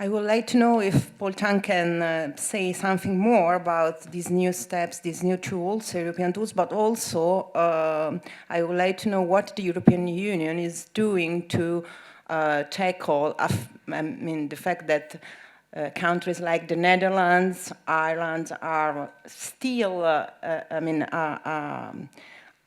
I would like to know if Paul Tang can say something more about these new steps, these new tools, European tools, but also I would like to know what the European Union is doing to tackle, the fact that countries like the Netherlands, Ireland are still,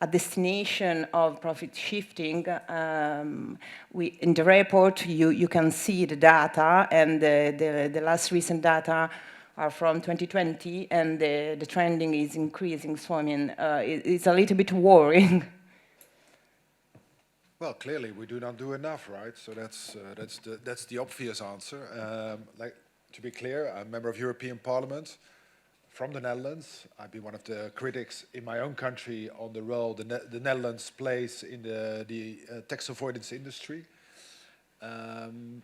a destination of profit shifting. In the report, you can see the data, and the last recent data are from 2020, and the trending is increasing. So I mean, it's a little bit worrying. Well, clearly we do not do enough, right? So that's the obvious answer. Like, to be clear, I'm a member of European Parliament from the Netherlands. I've been one of the critics in my own country on the role the Netherlands plays in the tax avoidance industry. And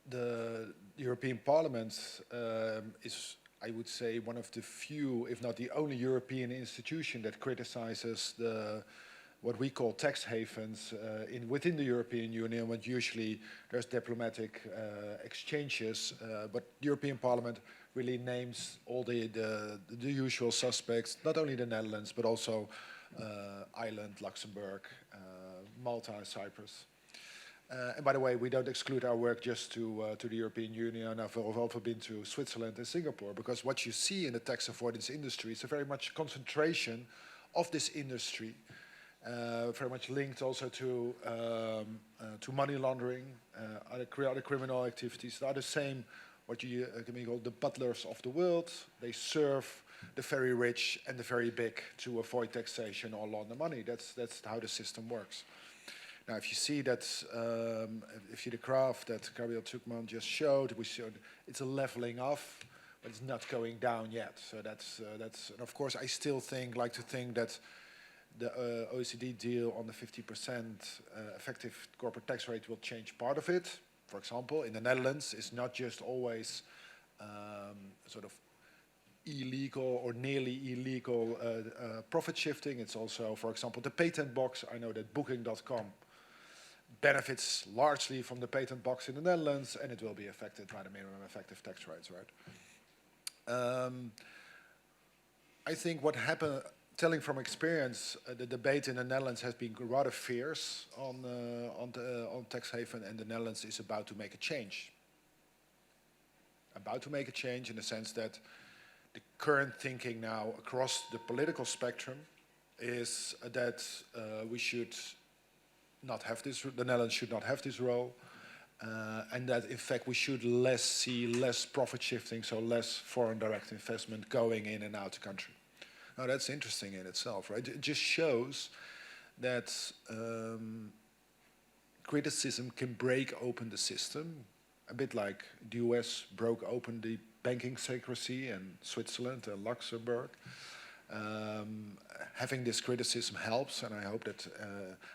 the European Parliament is, I would say, one of the few, if not the only European institution that criticizes what we call tax havens within the European Union, when usually there's diplomatic exchanges, but the European Parliament really names all the usual suspects, not only the Netherlands, but also Ireland, Luxembourg, Malta, and Cyprus. And by the way, we don't exclude our work just to the European Union. I've also been to Switzerland and Singapore, because what you see in the tax avoidance industry is a very much concentration of this industry, very much linked also to money laundering, other criminal activities. They are the same, what you can call the butlers of the world. They serve the very rich and the very big to avoid taxation or launder money. That's how the system works. Now, if you see that, if you the graph that Gabriel Zuckman just showed, we showed it's a leveling off, but it's not going down yet. So that's and of course, I still like to think that the OECD deal on the 50% effective corporate tax rate will change part of it. For example, in the Netherlands, it's not just always sort of illegal or nearly illegal profit shifting. It's also, for example, the patent box. I know that Booking.com benefits largely from the patent box in the Netherlands, and it will be affected by the minimum effective tax rates, right? I think what happened, telling from experience, the debate in the Netherlands has been rather fierce on tax haven, and the Netherlands is about to make a change. About to make a change in the sense that the current thinking now across the political spectrum is that we should not have this, the Netherlands should not have this role, and that in fact we should see less profit shifting, so less foreign direct investment going in and out the country. Now that's interesting in itself, right? It just shows that criticism can break open the system, a bit like the US broke open the banking secrecy in Switzerland and Luxembourg. Having this criticism helps, and I hope that,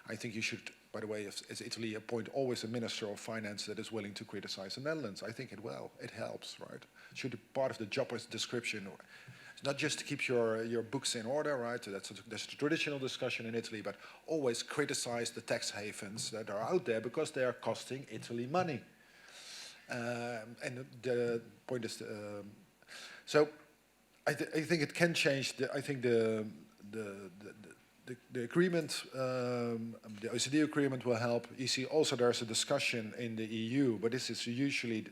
I think you should, by the way, as Italy, appoint always a Minister of Finance that is willing to criticize the Netherlands. I think it helps, right? It should be part of the job description. It's not just to keep your books in order, right? That's a traditional discussion in Italy, but always criticize the tax havens that are out there because they are costing Italy money. And the point is, so I think it can change. I think the agreement, the OECD agreement will help. You see, also there's a discussion in the EU, but this is usually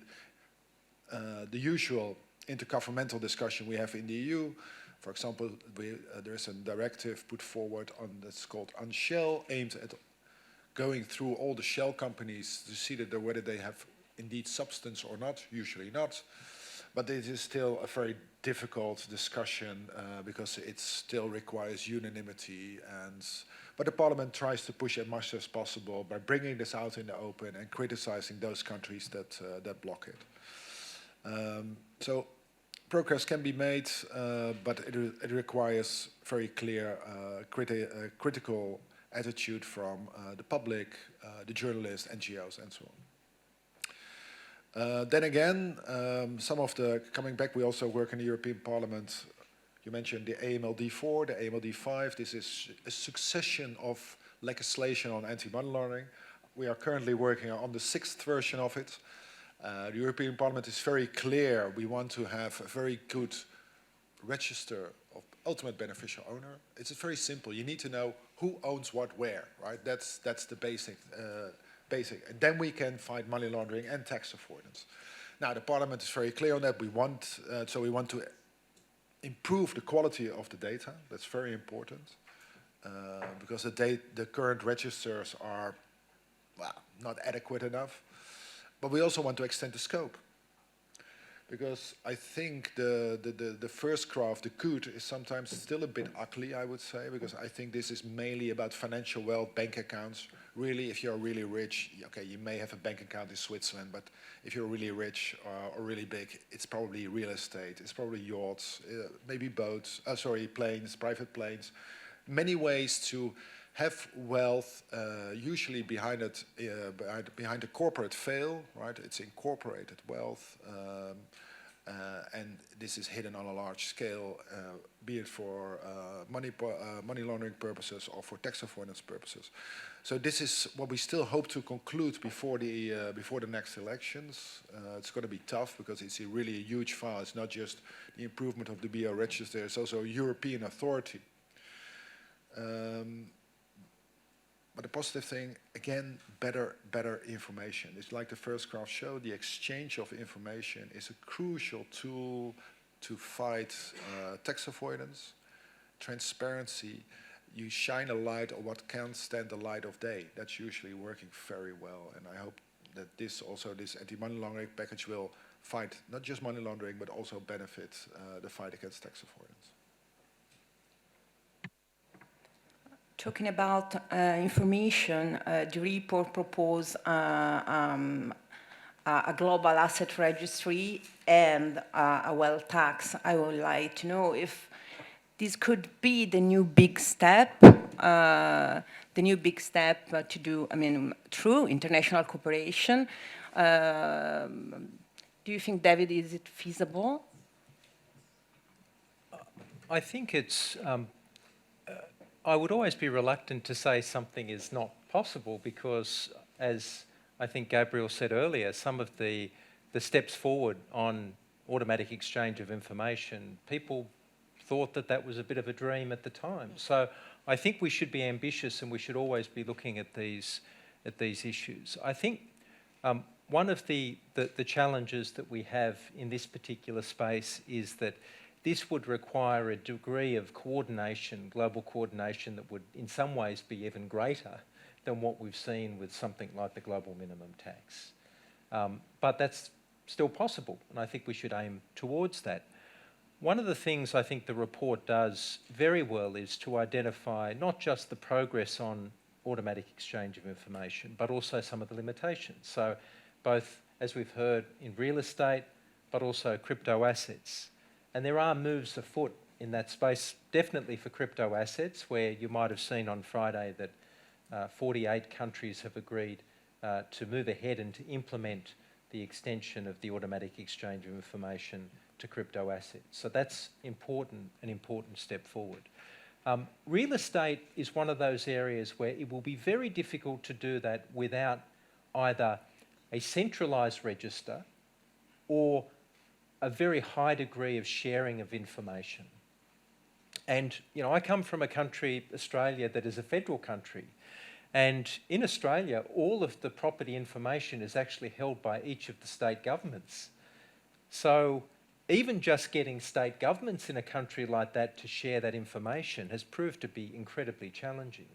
the usual intergovernmental discussion we have in the EU. For example, there's a directive put forward on that's called UNSHEL, aimed at going through all the shell companies to see that whether they have indeed substance or not, usually not. But it is still a very difficult discussion because it still requires unanimity. But the Parliament tries to push as much as possible by bringing this out in the open and criticizing those countries that block it. So progress can be made, but it requires very clear critical attitude from the public, the journalists, NGOs, and so on. Then again, coming back, we also work in the European Parliament. You mentioned the AMLD4, the AMLD5. This is a succession of legislation on anti-money laundering. We are currently working on the 6th version of it. The European Parliament is very clear. We want to have a very good register of ultimate beneficial owner. It's very simple. You need to know who owns what where, right? That's the basic. And then we can fight money laundering and tax avoidance. Now, the Parliament is very clear on that. We want to improve the quality of the data. That's very important because the current registers are, well, not adequate enough. But we also want to extend the scope because I think the first craft, the good, is sometimes still a bit ugly, I would say, because I think this is mainly about financial wealth, bank accounts. Really, if you're really rich, okay, you may have a bank account in Switzerland, but if you're really rich or really big, it's probably real estate, it's probably yachts, maybe boats, planes, private planes. Many ways to have wealth, usually behind it, behind the corporate veil, right? It's incorporated wealth, and this is hidden on a large scale, be it for money laundering purposes or for tax avoidance purposes. So this is what we still hope to conclude before the next elections. It's going to be tough because it's really a huge file. It's not just the improvement of the BO register, it's also a European authority. But the positive thing, again, better information. It's like the first graph showed, the exchange of information is a crucial tool to fight tax avoidance, transparency. You shine a light on what can't stand the light of day. That's usually working very well. And I hope that this anti-money laundering package will fight not just money laundering, but also benefit the fight against tax avoidance. Talking about information, the report proposed a global asset registry and a wealth tax. I would like to know if this could be the new big step, to do, through international cooperation. Do you think, David, is it feasible? I think it's, I would always be reluctant to say something is not possible because, as I think Gabriel said earlier, some of the steps forward on automatic exchange of information, people thought that was a bit of a dream at the time. So I think we should be ambitious and we should always be looking at these issues. I think one of the challenges that we have in this particular space is that this would require a degree of coordination, global coordination, that would in some ways be even greater than what we've seen with something like the global minimum tax. But that's still possible, and I think we should aim towards that. One of the things I think the report does very well is to identify not just the progress on automatic exchange of information, but also some of the limitations. So both, as we've heard, in real estate, but also crypto assets. And there are moves afoot in that space, definitely for crypto assets, where you might have seen on Friday that 48 countries have agreed to move ahead and to implement the extension of the automatic exchange of information to crypto assets. So that's important, an important step forward. Real estate is one of those areas where it will be very difficult to do that without either a centralised register or a very high degree of sharing of information. And, you know, I come from a country, Australia, that is a federal country. And in Australia, all of the property information is actually held by each of the state governments. So even just getting state governments in a country like that to share that information has proved to be incredibly challenging.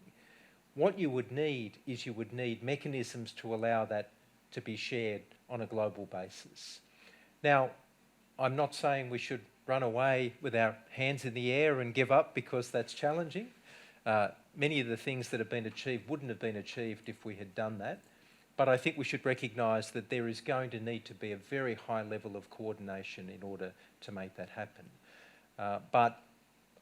What you would need is you would need mechanisms to allow that to be shared on a global basis. Now, I'm not saying we should run away with our hands in the air and give up because that's challenging. Many of the things that have been achieved wouldn't have been achieved if we had done that. But I think we should recognise that there is going to need to be a very high level of coordination in order to make that happen. But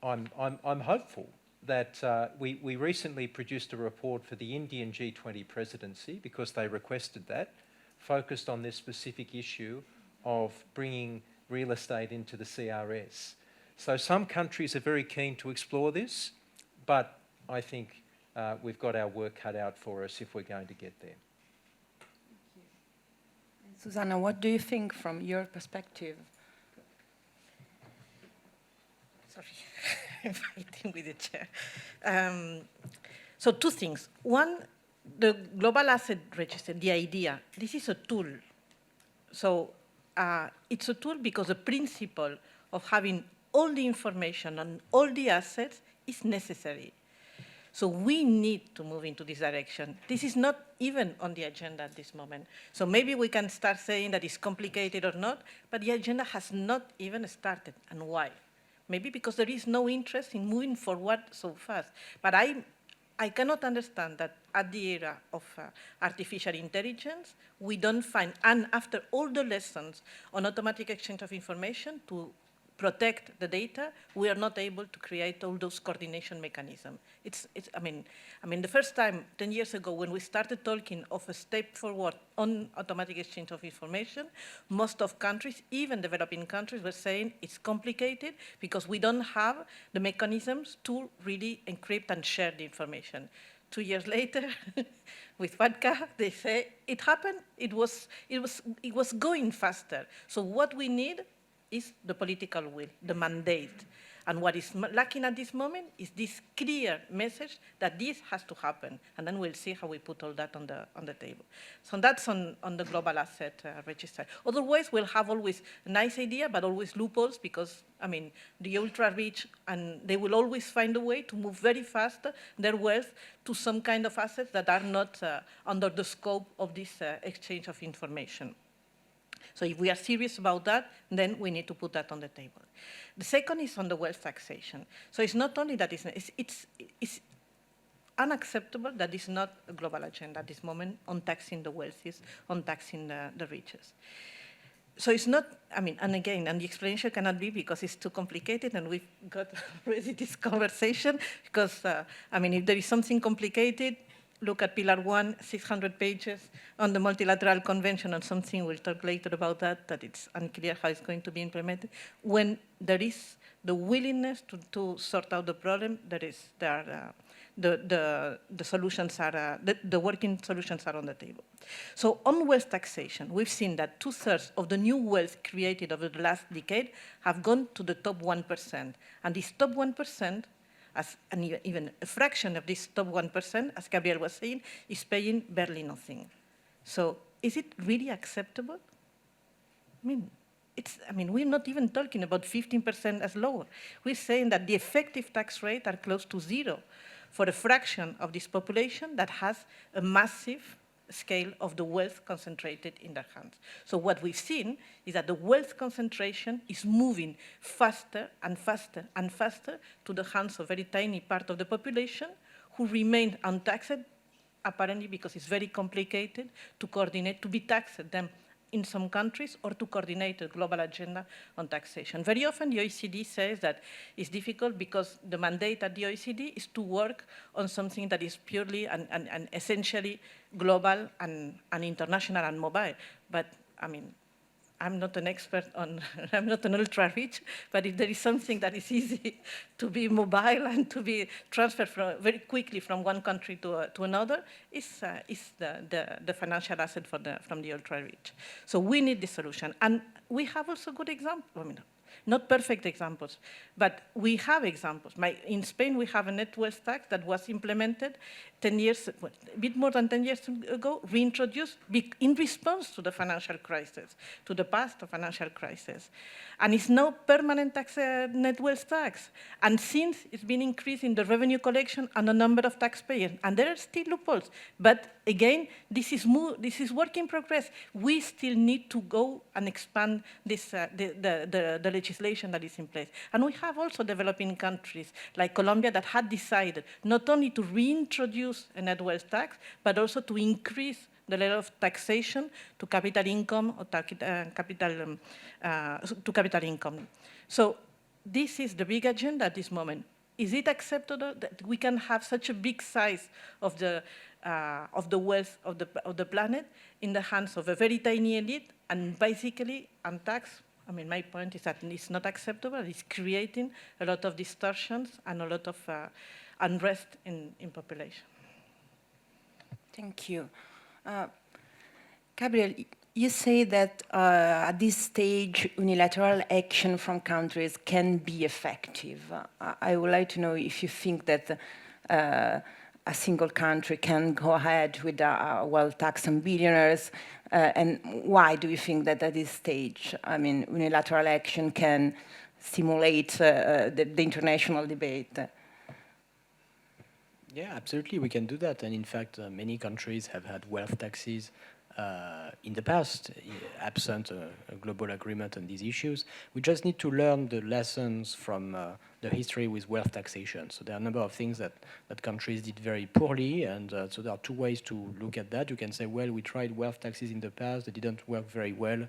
I'm hopeful that we recently produced a report for the Indian G20 presidency because they requested that, focused on this specific issue of bringing real estate into the CRS. So some countries are very keen to explore this, but I think we've got our work cut out for us if we're going to get there. Susanna, what do you think from your perspective? Sorry, I'm fighting with the chair. So two things. One, the global asset register, the idea, this is a tool. So it's a tool because the principle of having all the information on all the assets is necessary. So we need to move into this direction. This is not even on the agenda at this moment. So maybe we can start saying that it's complicated or not, but the agenda has not even started. And why? Maybe because there is no interest in moving forward so fast. But I cannot understand that at the era of artificial intelligence, we don't find, and after all the lessons on automatic exchange of information to protect the data, we are not able to create all those coordination mechanisms. I mean, the first time, 10 years ago, when we started talking of a step forward on automatic exchange of information, most of countries, even developing countries, were saying it's complicated because we don't have the mechanisms to really encrypt and share the information. 2 years later, with FATCA, they say it happened. It was going faster. So what we need is the political will, the mandate. And what is lacking at this moment is this clear message that this has to happen. And then we'll see how we put all that on the table. So that's on the global asset register. Otherwise, we'll have always a nice idea, but always loopholes because, I mean, the ultra-rich, and they will always find a way to move very fast their wealth to some kind of assets that are not under the scope of this exchange of information. So if we are serious about that, then we need to put that on the table. The second is on the wealth taxation. So it's not only that it's unacceptable that it's not a global agenda at this moment on taxing the wealthy, on taxing the richest. So it's not, I mean, and again, and the explanation cannot be because it's too complicated, and we've got already this conversation, because, I mean, if there is something complicated, look at Pillar 1, 600 pages on the multilateral convention on something, we'll talk later about that it's unclear how it's going to be implemented. When there is the willingness to sort out the problem, the solutions are, the working solutions are on the table. So on wealth taxation, we've seen that 2/3 of the new wealth created over the last decade have gone to the top 1%. And this top 1%, and even a fraction of this top 1%, as Gabriel was saying, is paying barely nothing. So is it really acceptable? I mean, we're not even talking about 15% as lower. We're saying that the effective tax rate are close to 0 for a fraction of this population that has a massive scale of the wealth concentrated in their hands. So what we've seen is that the wealth concentration is moving faster and faster and faster to the hands of a very tiny part of the population who remain untaxed, apparently because it's very complicated to coordinate, to be taxed them in some countries or to coordinate a global agenda on taxation. Very often the OECD says that it's difficult because the mandate at the OECD is to work on something that is purely and essentially global and international and mobile. But I mean, I'm not an expert on, I'm not an ultra-rich, but if there is something that is easy to be mobile and to be transferred very quickly from one country to another, is the financial asset from the ultra-rich. So we need this solution. And we have also good examples. I mean, Not perfect examples, but we have examples. In Spain, we have a net wealth tax that was implemented 10 years, well, a bit more than 10 years ago, reintroduced in response to the financial crisis, to the past financial crisis. And it's now permanent tax, net wealth tax. And since it's been increasing the revenue collection and the number of taxpayers, and there are still loopholes. But again, this is work in progress. We still need to go and expand this, the legislation that is in place. And we have also developing countries like Colombia that had decided not only to reintroduce a net wealth tax, but also to increase the level of taxation to capital income or to capital income. So this is the big agenda at this moment. Is it acceptable that we can have such a big size of the wealth of the planet in the hands of a very tiny elite and basically untaxed? I mean, my point is that it's not acceptable. It's creating a lot of distortions and a lot of unrest in population. Thank you. Gabriel, you say that at this stage, unilateral action from countries can be effective. I would like to know if you think that a single country can go ahead with a wealth tax on billionaires, and why do you think that at this stage, I mean, unilateral action can stimulate the international debate? Yeah, absolutely, we can do that. And in fact, many countries have had wealth taxes in the past, absent a global agreement on these issues. We just need to learn the lessons from the history with wealth taxation. So there are a number of things that countries did very poorly, and so there are two ways to look at that. You can say, well, we tried wealth taxes in the past, they didn't work very well,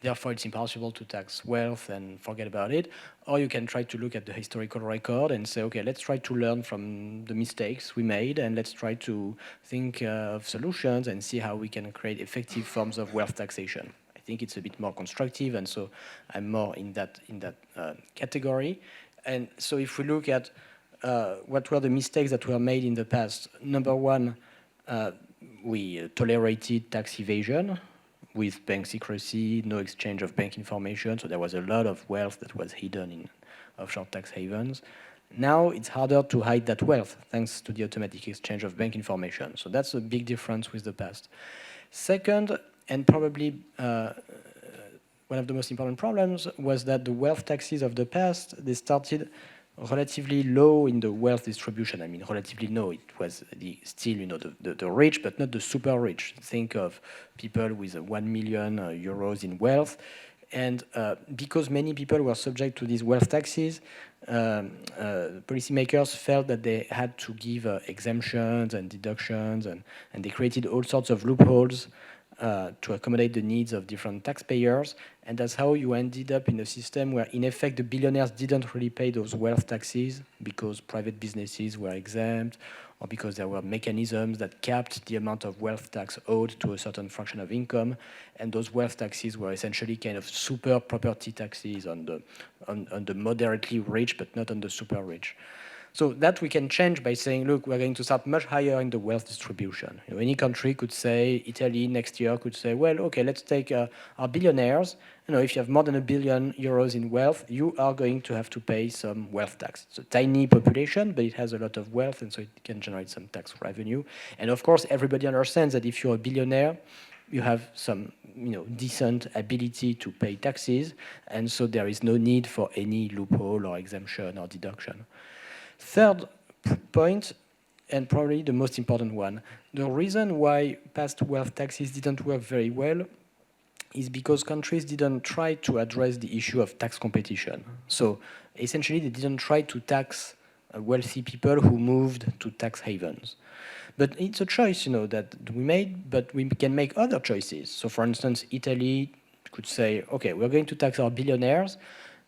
therefore it's impossible to tax wealth and forget about it. Or you can try to look at the historical record and say, okay, let's try to learn from the mistakes we made, and let's try to think of solutions and see how we can create effective forms of wealth taxation. I think it's a bit more constructive, and so I'm more in that category. And so if we look at what were the mistakes that were made in the past, number one, we tolerated tax evasion with bank secrecy, no exchange of bank information, so there was a lot of wealth that was hidden in offshore tax havens. Now it's harder to hide that wealth thanks to the automatic exchange of bank information. So that's a big difference with the past. Second, and probably one of the most important problems, was that the wealth taxes of the past, they started relatively low in the wealth distribution. I mean, relatively low. It was still, you know, the rich, but not the super rich. Think of people with 1 million euros in wealth. And because many people were subject to these wealth taxes, policymakers felt that they had to give exemptions and deductions, and they created all sorts of loopholes to accommodate the needs of different taxpayers. And that's how you ended up in a system where, in effect, the billionaires didn't really pay those wealth taxes because private businesses were exempt, or because there were mechanisms that capped the amount of wealth tax owed to a certain fraction of income. And those wealth taxes were essentially kind of super property taxes on the moderately rich, but not on the super rich. So that we can change by saying, look, we're going to start much higher in the wealth distribution. You know, any country could say, Italy next year could say, well, okay, let's take our billionaires. You know, if you have more than €1 billion in wealth, you are going to have to pay some wealth tax. It's a tiny population, but it has a lot of wealth, and so it can generate some tax revenue. And of course, everybody understands that if you're a billionaire, you have some, you know, decent ability to pay taxes, and so there is no need for any loophole or exemption or deduction. Third point, and probably the most important one, the reason why past wealth taxes didn't work very well is because countries didn't try to address the issue of tax competition. So essentially, they didn't try to tax wealthy people who moved to tax havens. But it's a choice, you know, that we made, but we can make other choices. So for instance, Italy could say, okay, we're going to tax our billionaires.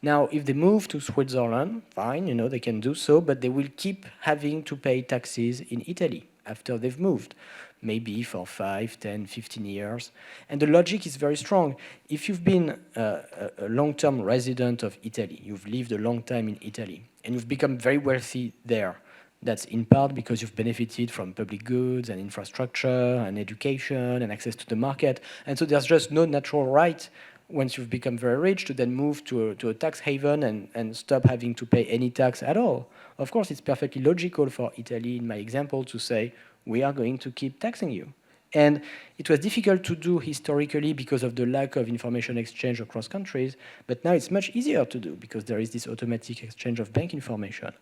Now, if they move to Switzerland, fine, you know, they can do so, but they will keep having to pay taxes in Italy after they've moved, maybe for 5, 10, 15 years. And the logic is very strong. If you've been a long-term resident of Italy, you've lived a long time in Italy, and you've become very wealthy there, that's in part because you've benefited from public goods and infrastructure and education and access to the market. And so there's just no natural right once you've become very rich, to then move to a tax haven and stop having to pay any tax at all. Of course, it's perfectly logical for Italy, in my example, to say, we are going to keep taxing you. And it was difficult to do historically because of the lack of information exchange across countries, but now it's much easier to do because there is this automatic exchange of bank information.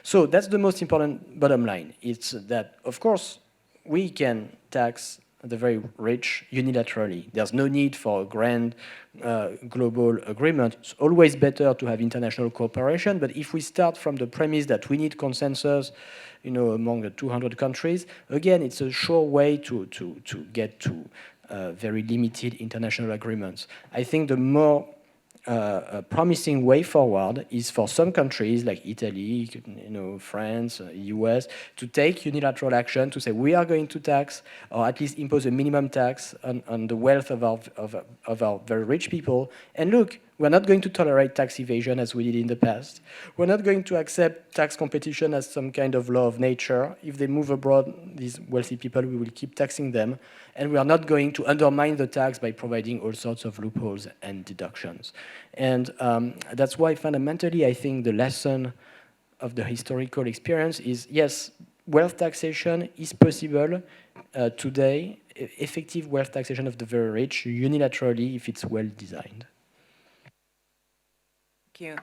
So that's the most important bottom line. It's that, of course, we can tax the very rich unilaterally. There's no need for a grand global agreement. It's always better to have international cooperation, but if we start from the premise that we need consensus, among the 200 countries, again, it's a sure way to get to very limited international agreements. I think the more promising way forward is for some countries like Italy, France, US, to take unilateral action to say we are going to tax or at least impose a minimum tax on the wealth of our very rich people. And look, we're not going to tolerate tax evasion as we did in the past. We're not going to accept tax competition as some kind of law of nature. If they move abroad, these wealthy people, we will keep taxing them. And we are not going to undermine the tax by providing all sorts of loopholes and deductions. And that's why fundamentally I think the lesson of the historical experience is, yes, wealth taxation is possible today, effective wealth taxation of the very rich, unilaterally if it's well designed. Thank you.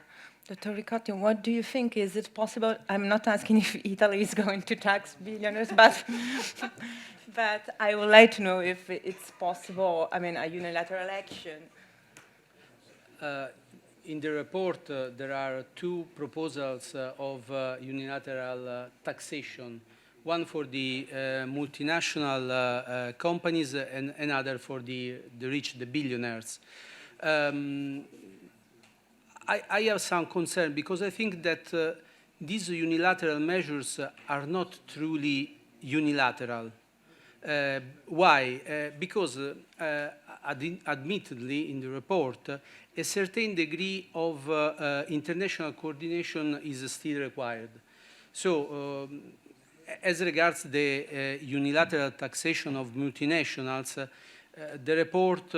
Dr. Ricotti, what do you think? Is it possible? I'm not asking if Italy is going to tax billionaires, but but I would like to know if it's possible, a unilateral action. In the report, there are two proposals of unilateral taxation, one for the multinational companies and another for the rich, the billionaires. I have some concern because I think that these unilateral measures are not truly unilateral. Why? Because admittedly in the report, a certain degree of international coordination is still required. So as regards the unilateral taxation of multinationals, the report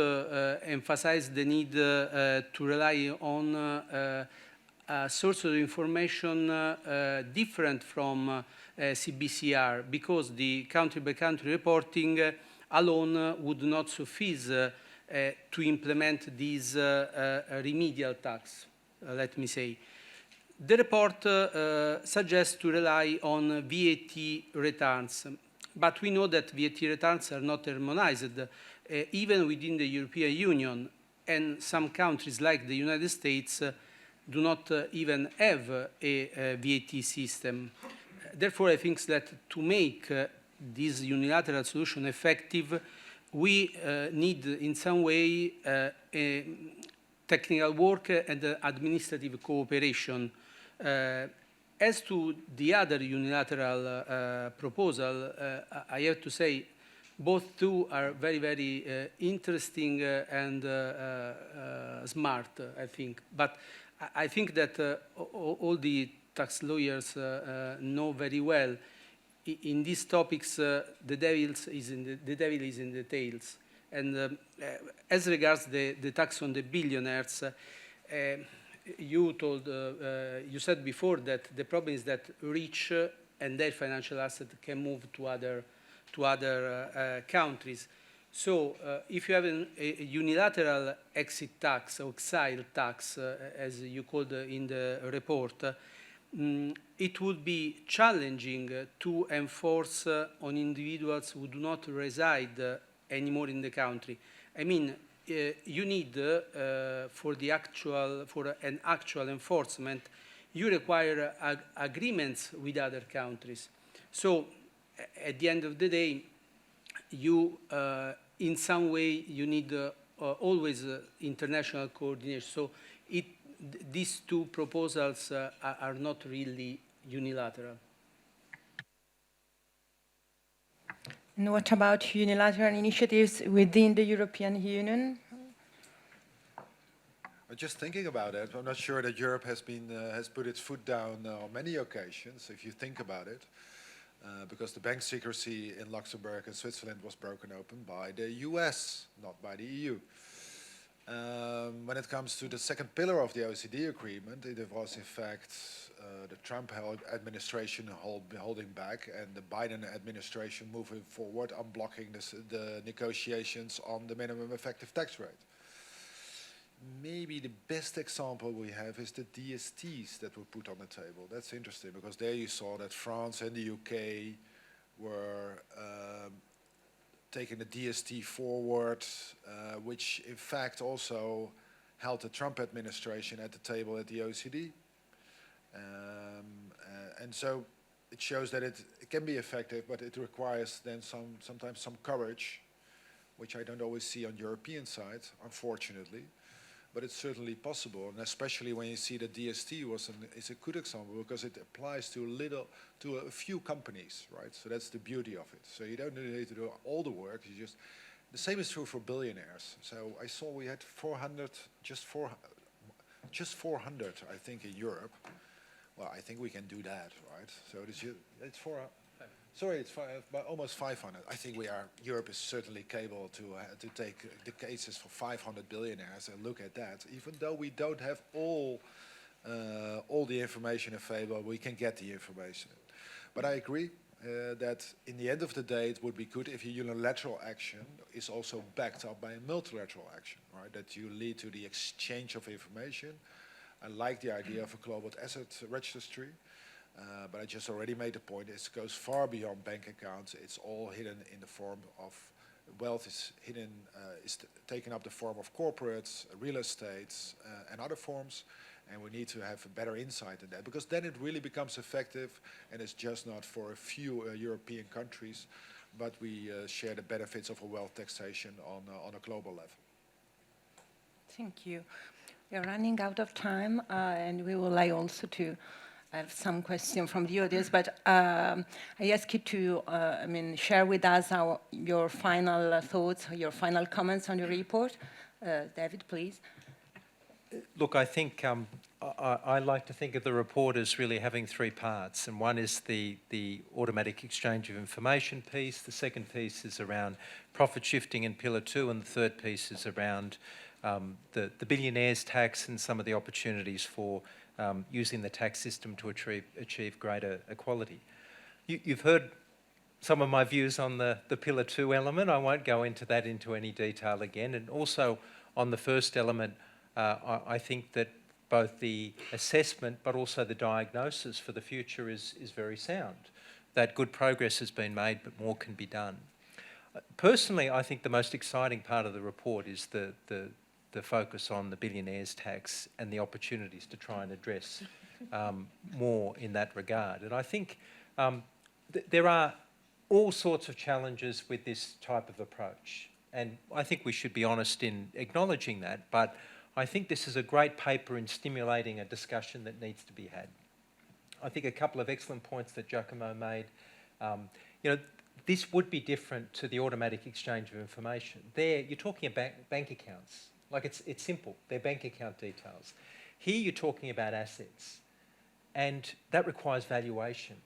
emphasized the need to rely on a source of information different from CBCR, because the country-by-country reporting alone would not suffice to implement this remedial tax, let me say. The report suggests to rely on VAT returns, but we know that VAT returns are not harmonized even within the European Union, and some countries like the United States do not even have a VAT system. Therefore, I think that to make this unilateral solution effective, we need in some way technical work and administrative cooperation. As to the other unilateral proposal, I have to say both two are very, very interesting and smart, I think. But I think that all the tax lawyers know very well in these topics the devil is in the details. And as regards the tax on the billionaires, you said before that the problem is that rich and their financial assets can move to other countries. So if you have a unilateral exit tax or exile tax, as you called in the report, it would be challenging to enforce on individuals who do not reside anymore in the country. I mean, you need for an actual enforcement, you require agreements with other countries. So at the end of the day, you in some way you need always international coordination. So these two proposals are not really unilateral. And what about unilateral initiatives within the European Union? Just thinking about it, I'm not sure that Europe has put its foot down on many occasions, if you think about it, because the bank secrecy in Luxembourg and Switzerland was broken open by the US, not by the EU. When it comes to the second pillar of the OECD agreement, it was in fact the Trump administration holding back and the Biden administration moving forward on blocking the negotiations on the minimum effective tax rate. Maybe the best example we have is the DSTs that were put on the table. That's interesting because there you saw that France and the UK were taking the DST forward, which in fact also held the Trump administration at the table at the OECD. And so it shows that it can be effective, but it requires then sometimes some courage, which I don't always see on European side, unfortunately. But it's certainly possible, and especially when you see that DST is a good example because it applies to a few companies, right? So that's the beauty of it. So you don't need to do all the work. You just the same is true for billionaires. So I saw we had 400, just 400, I think, in Europe. Well, I think we can do that, right? So it's 400. Sorry, it's almost 500. I think Europe is certainly capable to take the cases for 500 billionaires and look at that. Even though we don't have all the information available, we can get the information. But I agree that in the end of the day, it would be good if your unilateral action is also backed up by a multilateral action, right? That you lead to the exchange of information. I like the idea of a global asset registry. But I just already made the point, it goes far beyond bank accounts. It's all hidden in the form of, wealth is hidden, is taken up the form of corporates, real estates, and other forms. And we need to have a better insight in that, because then it really becomes effective, and it's just not for a few European countries, but we share the benefits of a wealth taxation on a global level. Thank you. We are running out of time, and we would like also to have some questions from the audience, but I ask you to share with us your final thoughts, your final comments on your report. David, please. Look, I think I like to think of the report as really having three parts, and one is the automatic exchange of information piece, the second piece is around profit shifting in Pillar 2, and the third piece is around the billionaires tax and some of the opportunities for using the tax system to achieve greater equality. You've heard some of my views on the Pillar 2 element. I won't go into that into any detail again. And also on the first element, I think that both the assessment but also the diagnosis for the future is very sound. That good progress has been made, but more can be done. Personally, I think the most exciting part of the report is the focus on the billionaires tax and the opportunities to try and address more in that regard. And I think there are all sorts of challenges with this type of approach. And I think we should be honest in acknowledging that, but I think this is a great paper in stimulating a discussion that needs to be had. I think a couple of excellent points that Giacomo made. This would be different to the automatic exchange of information. There, you're talking about bank accounts. Like it's simple, they're bank account details. Here you're talking about assets, and that requires valuation.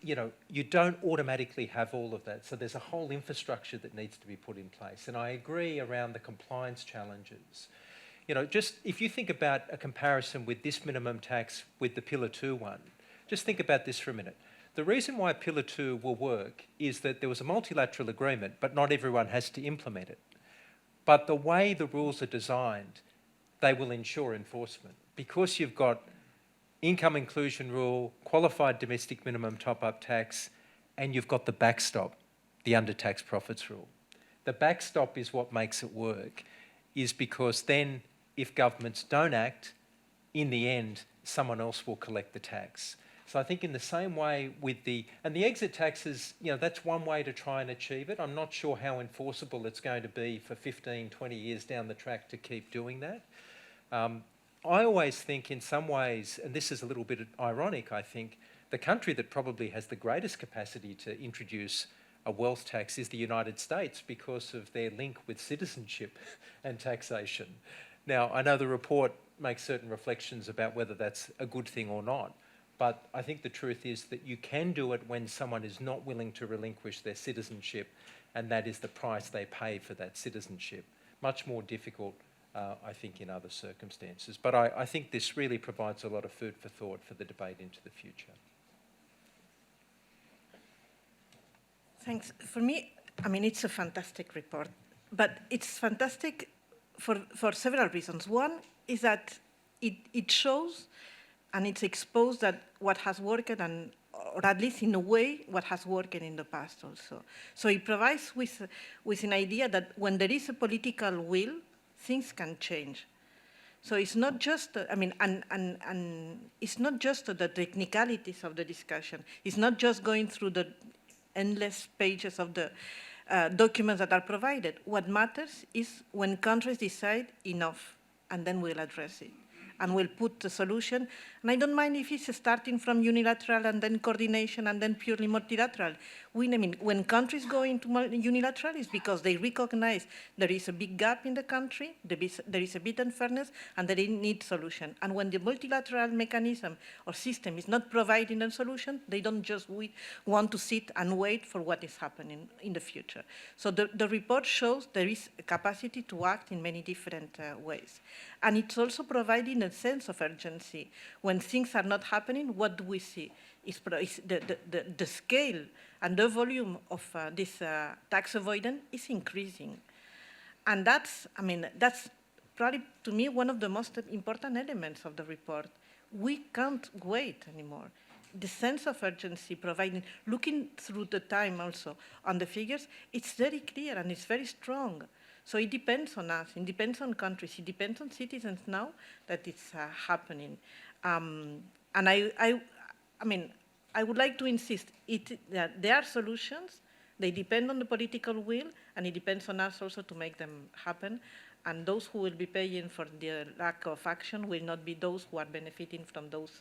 You don't automatically have all of that, so there's a whole infrastructure that needs to be put in place. And I agree around the compliance challenges. Just if you think about a comparison with this minimum tax with the Pillar 2 one, just think about this for a minute. The reason why Pillar 2 will work is that there was a multilateral agreement, but not everyone has to implement it. But the way the rules are designed, they will ensure enforcement. Because you've got income inclusion rule, qualified domestic minimum top-up tax, and you've got the backstop, the under-tax profits rule. The backstop is what makes it work, is because then if governments don't act, in the end, someone else will collect the tax. So I think in the same way with the exit taxes, that's one way to try and achieve it. I'm not sure how enforceable it's going to be for 15, 20 years down the track to keep doing that. I always think in some ways, and this is a little bit ironic, I think, the country that probably has the greatest capacity to introduce a wealth tax is the United States because of their link with citizenship and taxation. Now, I know the report makes certain reflections about whether that's a good thing or not. But I think the truth is that you can do it when someone is not willing to relinquish their citizenship, and that is the price they pay for that citizenship. Much more difficult I think, in other circumstances. But I think this really provides a lot of food for thought for the debate into the future. Thanks. For me, I mean, it's a fantastic report, but it's fantastic for several reasons. One is that it shows and it's exposed that what has worked, and or at least in a way what has worked in the past also. So it provides with an idea that when there is a political will, things can change. So it's not just, I mean, and it's not just the technicalities of the discussion. It's not just going through the endless pages of the documents that are provided. What matters is when countries decide enough, and then we'll address it. And we'll put the solution. And I don't mind if it's starting from unilateral and then coordination and then purely multilateral. I mean, when countries go into unilateral, it's because they recognize there is a big gap in the country, there is a bit unfairness, and they need solution. And when the multilateral mechanism or system is not providing a solution, they don't just want to sit and wait for what is happening in the future. So the report shows there is a capacity to act in many different ways. And it's also providing a sense of urgency. When things are not happening, what do we see? Is the scale and the volume of this tax avoidance is increasing. And that's, I mean, that's probably, to me, one of the most important elements of the report. We can't wait anymore. The sense of urgency providing, looking through the time also on the figures, it's very clear and it's very strong. So it depends on us, it depends on countries, it depends on citizens now that it's happening. And I mean, I would like to insist that there are solutions, they depend on the political will, and it depends on us also to make them happen. And those who will be paying for the lack of action will not be those who are benefiting from those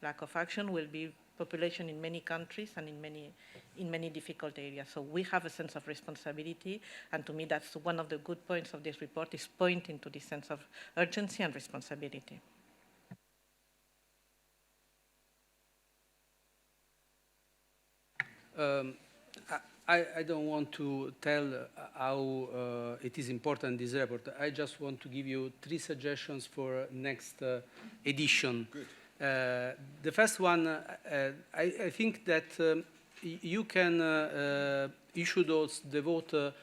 lack of action, will be population in many countries and in many difficult areas. So we have a sense of responsibility, and to me that's one of the good points of this report, is pointing to this sense of urgency and responsibility. I don't want to tell how it is important, this report. I just want to give you 3 suggestions for next edition. Good. The first one, I think that you should also devote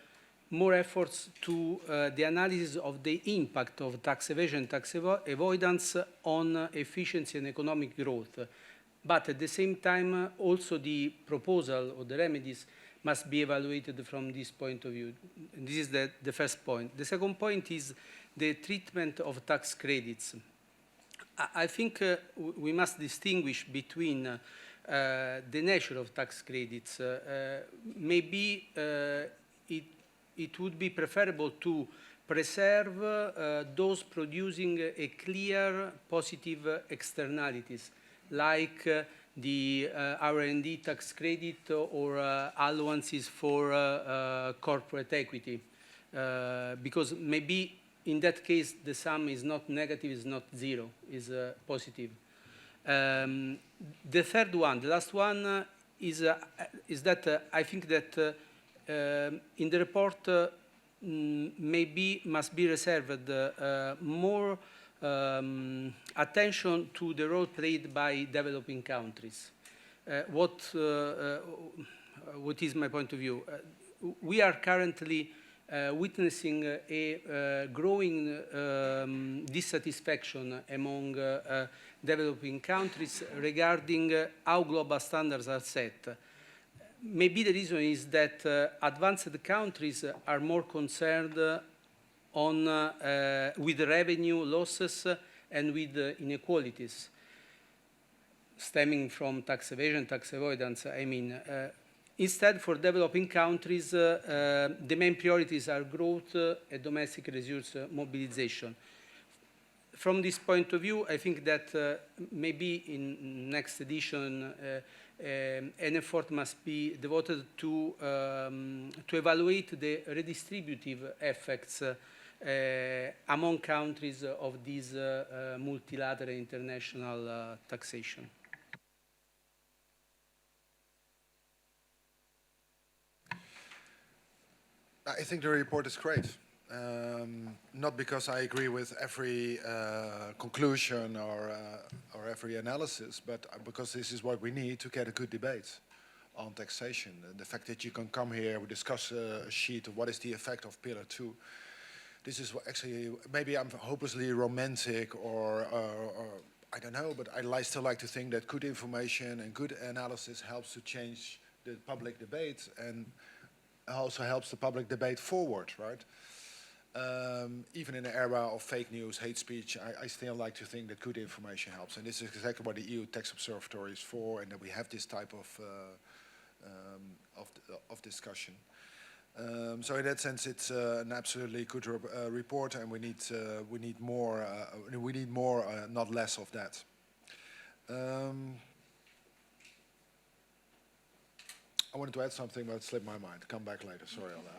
more efforts to the analysis of the impact of tax evasion, tax avoidance on efficiency and economic growth. But at the same time, also the proposal or the remedies must be evaluated from this point of view. And this is the first point. The second point is the treatment of tax credits. I think we must distinguish between the nature of tax credits. Maybe it would be preferable to preserve those producing a clear positive externalities, like the R&D tax credit or allowances for corporate equity, because maybe in that case the sum is not negative, is not zero, is positive. The third one, the last one, is that I think that in the report maybe must be reserved more attention to the role played by developing countries. What is my point of view? We are currently witnessing a growing dissatisfaction among developing countries regarding how global standards are set. Maybe the reason is that advanced countries are more concerned with revenue losses and with inequalities stemming from tax evasion, tax avoidance. I mean, instead, for developing countries, the main priorities are growth and domestic resource mobilization. From this point of view, I think that maybe in next edition, an effort must be devoted to evaluate the redistributive effects among countries of this multilateral international taxation. I think the report is great. Not because I agree with every conclusion or every analysis, but because this is what we need to get a good debate on taxation. And the fact that you can come here, we discuss a sheet of what is the effect of Pillar 2. This is what actually, maybe I'm hopelessly romantic or I don't know, but I still like to think that good information and good analysis helps to change the public debate and also helps the public debate forward, right? Even in the era of fake news, hate speech, I still like to think that good information helps. And this is exactly what the EU Tax Observatory is for, and that we have this type of discussion. So in that sense, it's an absolutely good report, and we need more, not less of that. I wanted to add something, but it slipped my mind. Come back later. Sorry on that.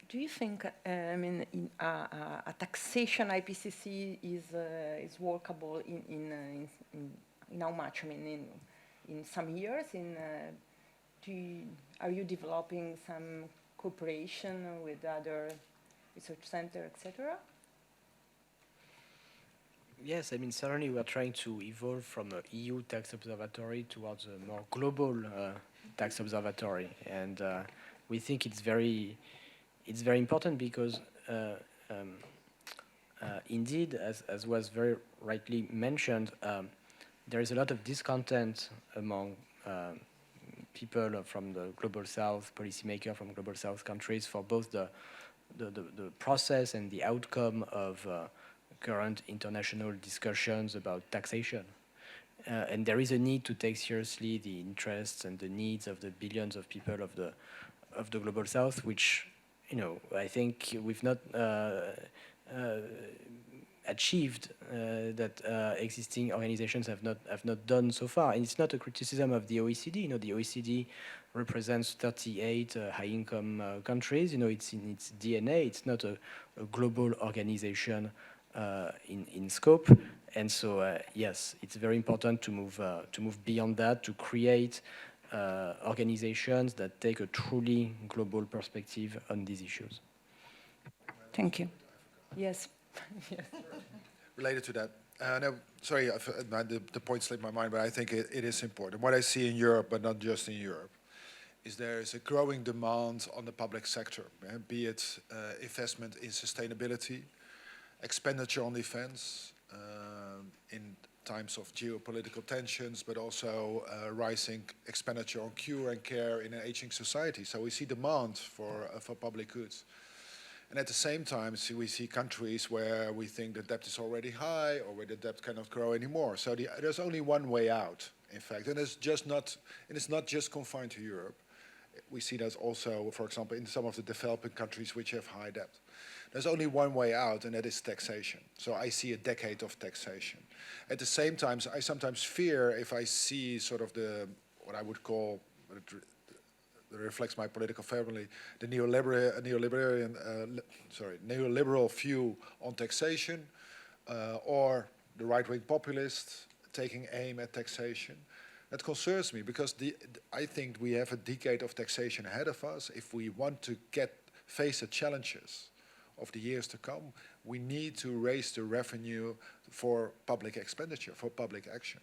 Do you think, I mean, a taxation IPCC is workable in how much? I mean, in some years? Are you developing some cooperation with other research centers, etc.? Yes, I mean, certainly we are trying to evolve from an EU tax observatory towards a more global tax observatory. And we think it's very important because indeed, as was very rightly mentioned, there is a lot of discontent among people from the Global South, policymakers from Global South countries for both the process and the outcome of current international discussions about taxation. And there is a need to take seriously the interests and the needs of the billions of people of the Global South, which, you know, I think we've not achieved that existing organizations have not done so far. And it's not a criticism of the OECD. You know, the OECD represents 38 high-income countries. You know, it's in its DNA. It's not a global organization in scope. And so, yes, it's very important to move beyond that, to create organizations that take a truly global perspective on these issues. Thank you. Yes. Yes. Related to that, no, sorry, the point slipped my mind, but I think it is important. What I see in Europe, but not just in Europe, is there is a growing demand on the public sector, be it investment in sustainability, expenditure on defense, in times of geopolitical tensions, but also rising expenditure on cure and care in an aging society. So we see demand for public goods. And at the same time, we see countries where we think the debt is already high or where the debt cannot grow anymore. So there's only one way out, in fact, and it's not just confined to Europe. We see that also, for example, in some of the developing countries which have high debt. There's only one way out, and that is taxation. So I see a decade of taxation. At the same time, I sometimes fear if I see sort of what I would call, that reflects my political family, the neoliberal view on taxation, or the right-wing populists taking aim at taxation. That concerns me because I think we have a decade of taxation ahead of us. If we want to face the challenges of the years to come, we need to raise the revenue for public expenditure, for public action.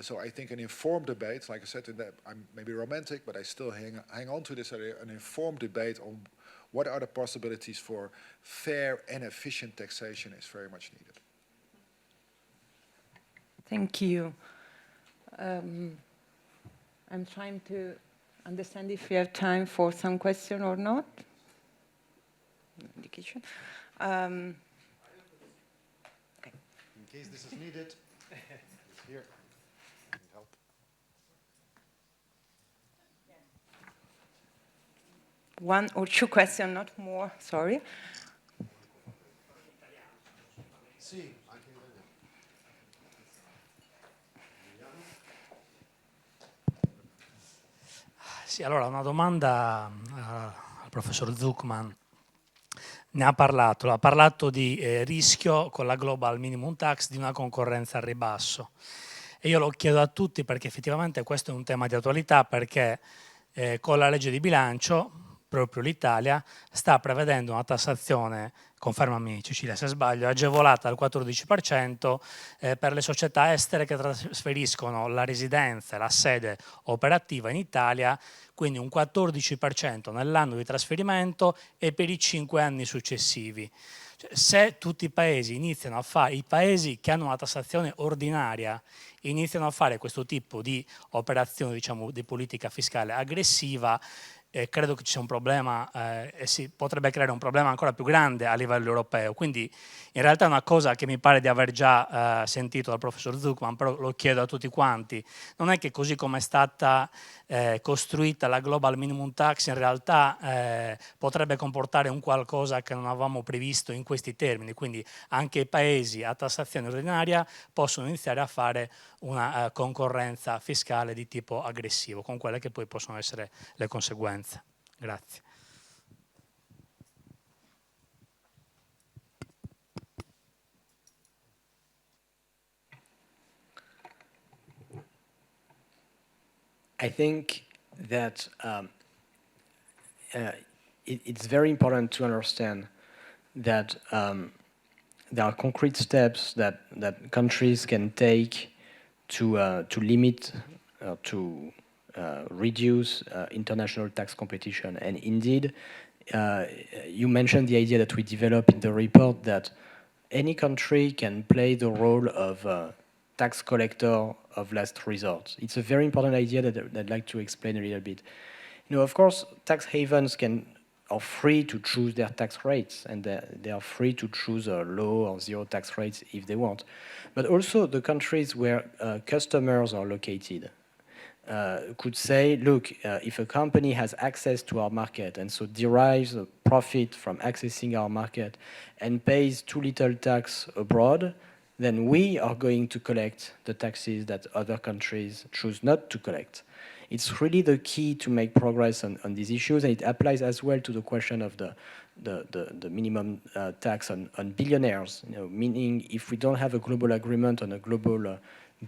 So I think an informed debate, like I said, I'm maybe romantic, but I still hang on to this idea, an informed debate on what are the possibilities for fair and efficient taxation is very much needed. Thank you. I'm trying to understand if we have time for some question or not. Indication. Okay. In case this is needed, it's here. Help. One or two questions, not more. Sorry. Sì. Sì, allora una domanda al professor Zuckman. Ha parlato di rischio con la Global Minimum Tax di una concorrenza al ribasso. E io lo chiedo a tutti perché effettivamente questo è un tema di attualità, perché con la legge di bilancio proprio l'Italia sta prevedendo una tassazione, confermami Cecilia se sbaglio, agevolata al 14% per le società estere che trasferiscono la residenza e la sede operativa in Italia, quindi un 14% nell'anno di trasferimento e per i 5 anni successivi. Cioè, se tutti i paesi iniziano a fare, i paesi che hanno una tassazione ordinaria iniziano a fare questo tipo di operazioni, diciamo, di politica fiscale aggressiva, credo che ci sia un problema e si potrebbe creare un problema ancora più grande a livello europeo. Quindi in realtà è una cosa che mi pare di aver già sentito dal professor Zuckman, però lo chiedo a tutti quanti. Non è che così come è stata costruita la Global Minimum Tax in realtà potrebbe comportare un qualcosa che non avevamo previsto in questi termini, quindi anche i paesi a tassazione ordinaria possono iniziare a fare una concorrenza fiscale di tipo aggressivo, con quelle che poi possono essere le conseguenze. Grazie. I think that it's very important to understand that there are concrete steps that countries can take to limit, to reduce international tax competition. And indeed, you mentioned the idea that we developed in the report that any country can play the role of tax collector of last resort. It's a very important idea that I'd like to explain a little bit. You know, of course, tax havens are free to choose their tax rates, and they are free to choose a low or zero tax rates if they want. But also the countries where customers are located could say, look, if a company has access to our market and so derives a profit from accessing our market and pays too little tax abroad, then we are going to collect the taxes that other countries choose not to collect. It's really the key to make progress on these issues, and it applies as well to the question of the minimum tax on billionaires. You know, meaning if we don't have a global agreement on a global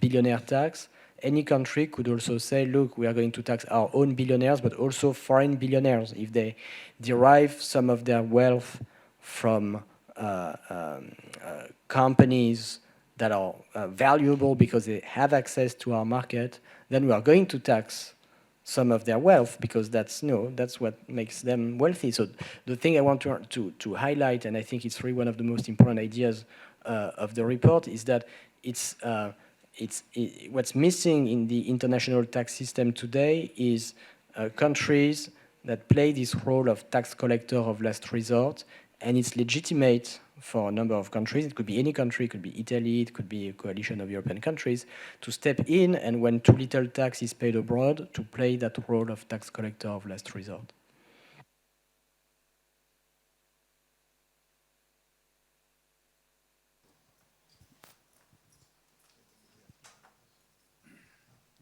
billionaire tax, any country could also say, look, we are going to tax our own billionaires, but also foreign billionaires if they derive some of their wealth from companies that are valuable because they have access to our market, then we are going to tax some of their wealth because that's what makes them wealthy. So the thing I want to highlight, and I think it's really one of the most important ideas of the report, is that what's missing in the international tax system today is countries that play this role of tax collector of last resort, and it's legitimate for a number of countries. It could be any country, it could be Italy, it could be a coalition of European countries, to step in and when too little tax is paid abroad, to play that role of tax collector of last resort.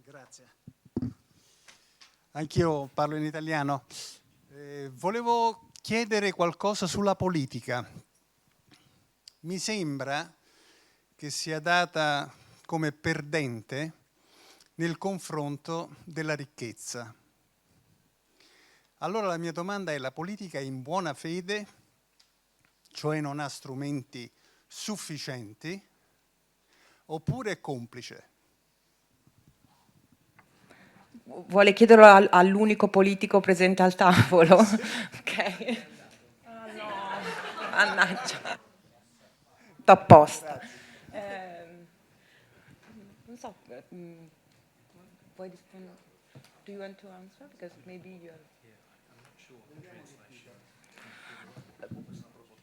Grazie. Anch'io parlo in italiano. Volevo chiedere qualcosa sulla politica. Mi sembra che sia data come perdente nel confronto della ricchezza. Allora la mia domanda è: la politica è in buona fede, cioè non ha strumenti sufficienti, oppure è complice? Vuole chiederlo all'unico politico presente al tavolo? Sì. Ok. Ah no, mannaggia. Apposta. Non so, vuoi rispondere? Do you want to answer? Because maybe you have... I'm not sure.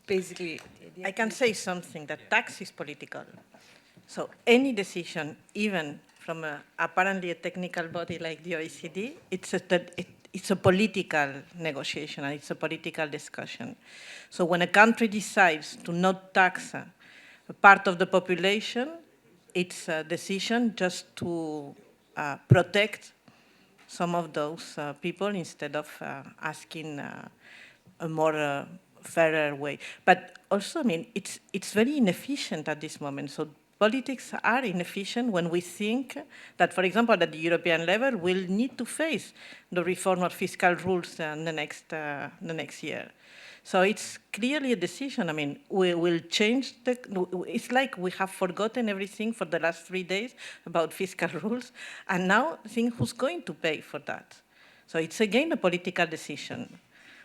Basically, I can say something, that tax is political. So any decision, even from apparently a technical body like the OECD, it's a political negotiation and it's a political discussion. So when a country decides to not tax a part of the population, it's a decision just to protect some of those people instead of asking a more fairer way. But also, I mean, it's very inefficient at this moment. So politics are inefficient when we think that, for example, at the European level, we'll need to face the reform of fiscal rules in the next year. So it's clearly a decision. I mean, we will change it's like we have forgotten everything for the last 3 days about fiscal rules, and now think who's going to pay for that. So it's again a political decision.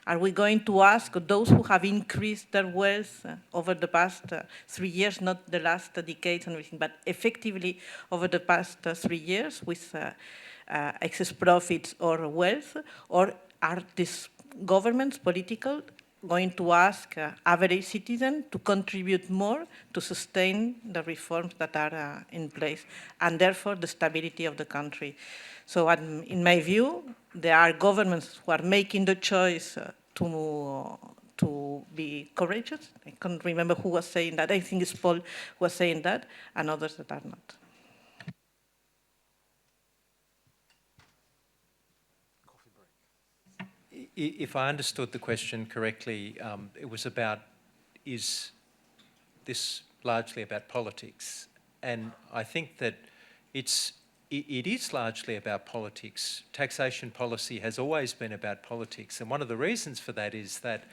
Are we going to ask those who have increased their wealth over the past 3 years, not the last decades and everything, but effectively over the past 3 years with excess profits or wealth, or are these governments, political, going to ask average citizen to contribute more to sustain the reforms that are in place, and therefore the stability of the country? So in my view, there are governments who are making the choice to be courageous. I can't remember who was saying that. I think it's Paul who was saying that, and others that are not. If I understood the question correctly, it was about, is this largely about politics? And I think that it is largely about politics. Taxation policy has always been about politics. And one of the reasons for that is that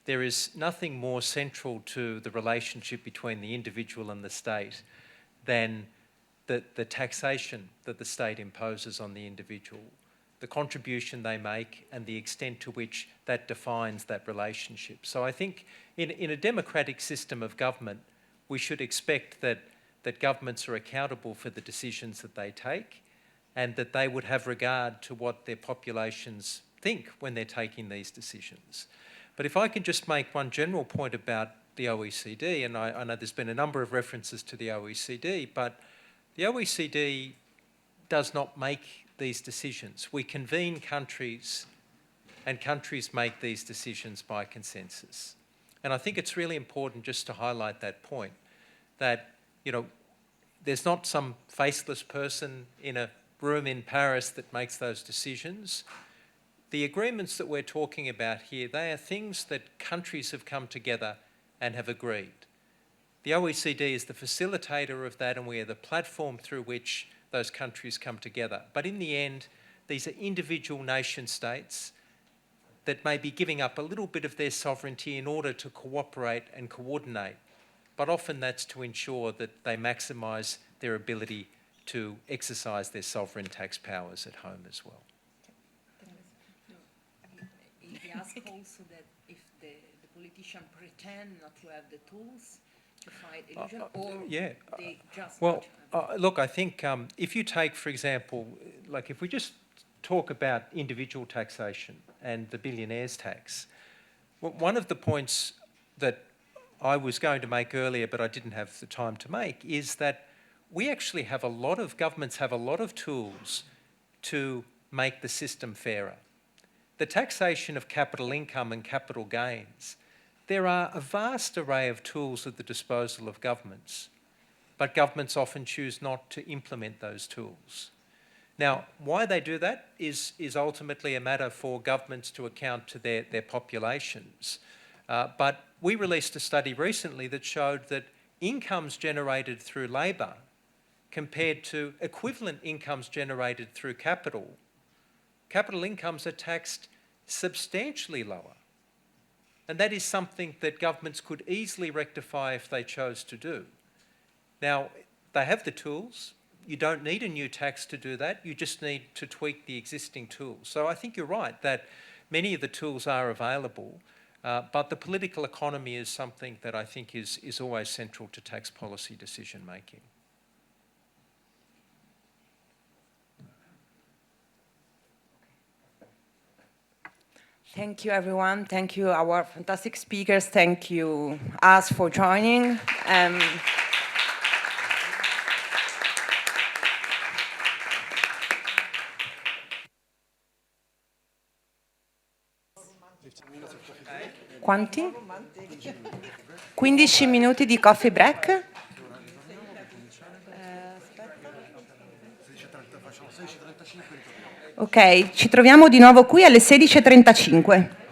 there is nothing more central to the relationship between the individual and the state than the taxation that the state imposes on the individual, the contribution they make, and the extent to which that defines that relationship. So I think in a democratic system of government, we should expect that governments are accountable for the decisions that they take, and that they would have regard to what their populations think when they're taking these decisions. But if I can just make one general point about the OECD, and I know there's been a number of references to the OECD, but the OECD does not make these decisions. We convene countries, and countries make these decisions by consensus. And I think it's really important just to highlight that point, that, you know, there's not some faceless person in a room in Paris that makes those decisions. The agreements that we're talking about here, they are things that countries have come together and have agreed. The OECD is the facilitator of that, and we are the platform through which those countries come together. But in the end, these are individual nation states that may be giving up a little bit of their sovereignty in order to cooperate and coordinate. But often that's to ensure that they maximise their ability to exercise their sovereign tax powers at home as well. He asked also that if the politicians pretend not to have the tools to fight illusion, or they just... Well, look, I think if you take, for example, like if we just talk about individual taxation and the billionaire's tax, one of the points that I was going to make earlier, but I didn't have the time to make, is that we actually have governments have a lot of tools to make the system fairer. The taxation of capital income and capital gains, there are a vast array of tools at the disposal of governments, but governments often choose not to implement those tools. Now, why they do that is ultimately a matter for governments to account to their populations. But we released a study recently that showed that incomes generated through labour compared to equivalent incomes generated through capital incomes are taxed substantially lower. And that is something that governments could easily rectify if they chose to do. Now, they have the tools. You don't need a new tax to do that. You just need to tweak the existing tools. So I think you're right that many of the tools are available, but the political economy is something that I think is always central to tax policy decision making. Thank you, everyone. Thank you, our fantastic speakers. Thank you, us, for joining. Quanti? 15 minuti di coffee break. Ok, ci troviamo di nuovo qui alle 16:35.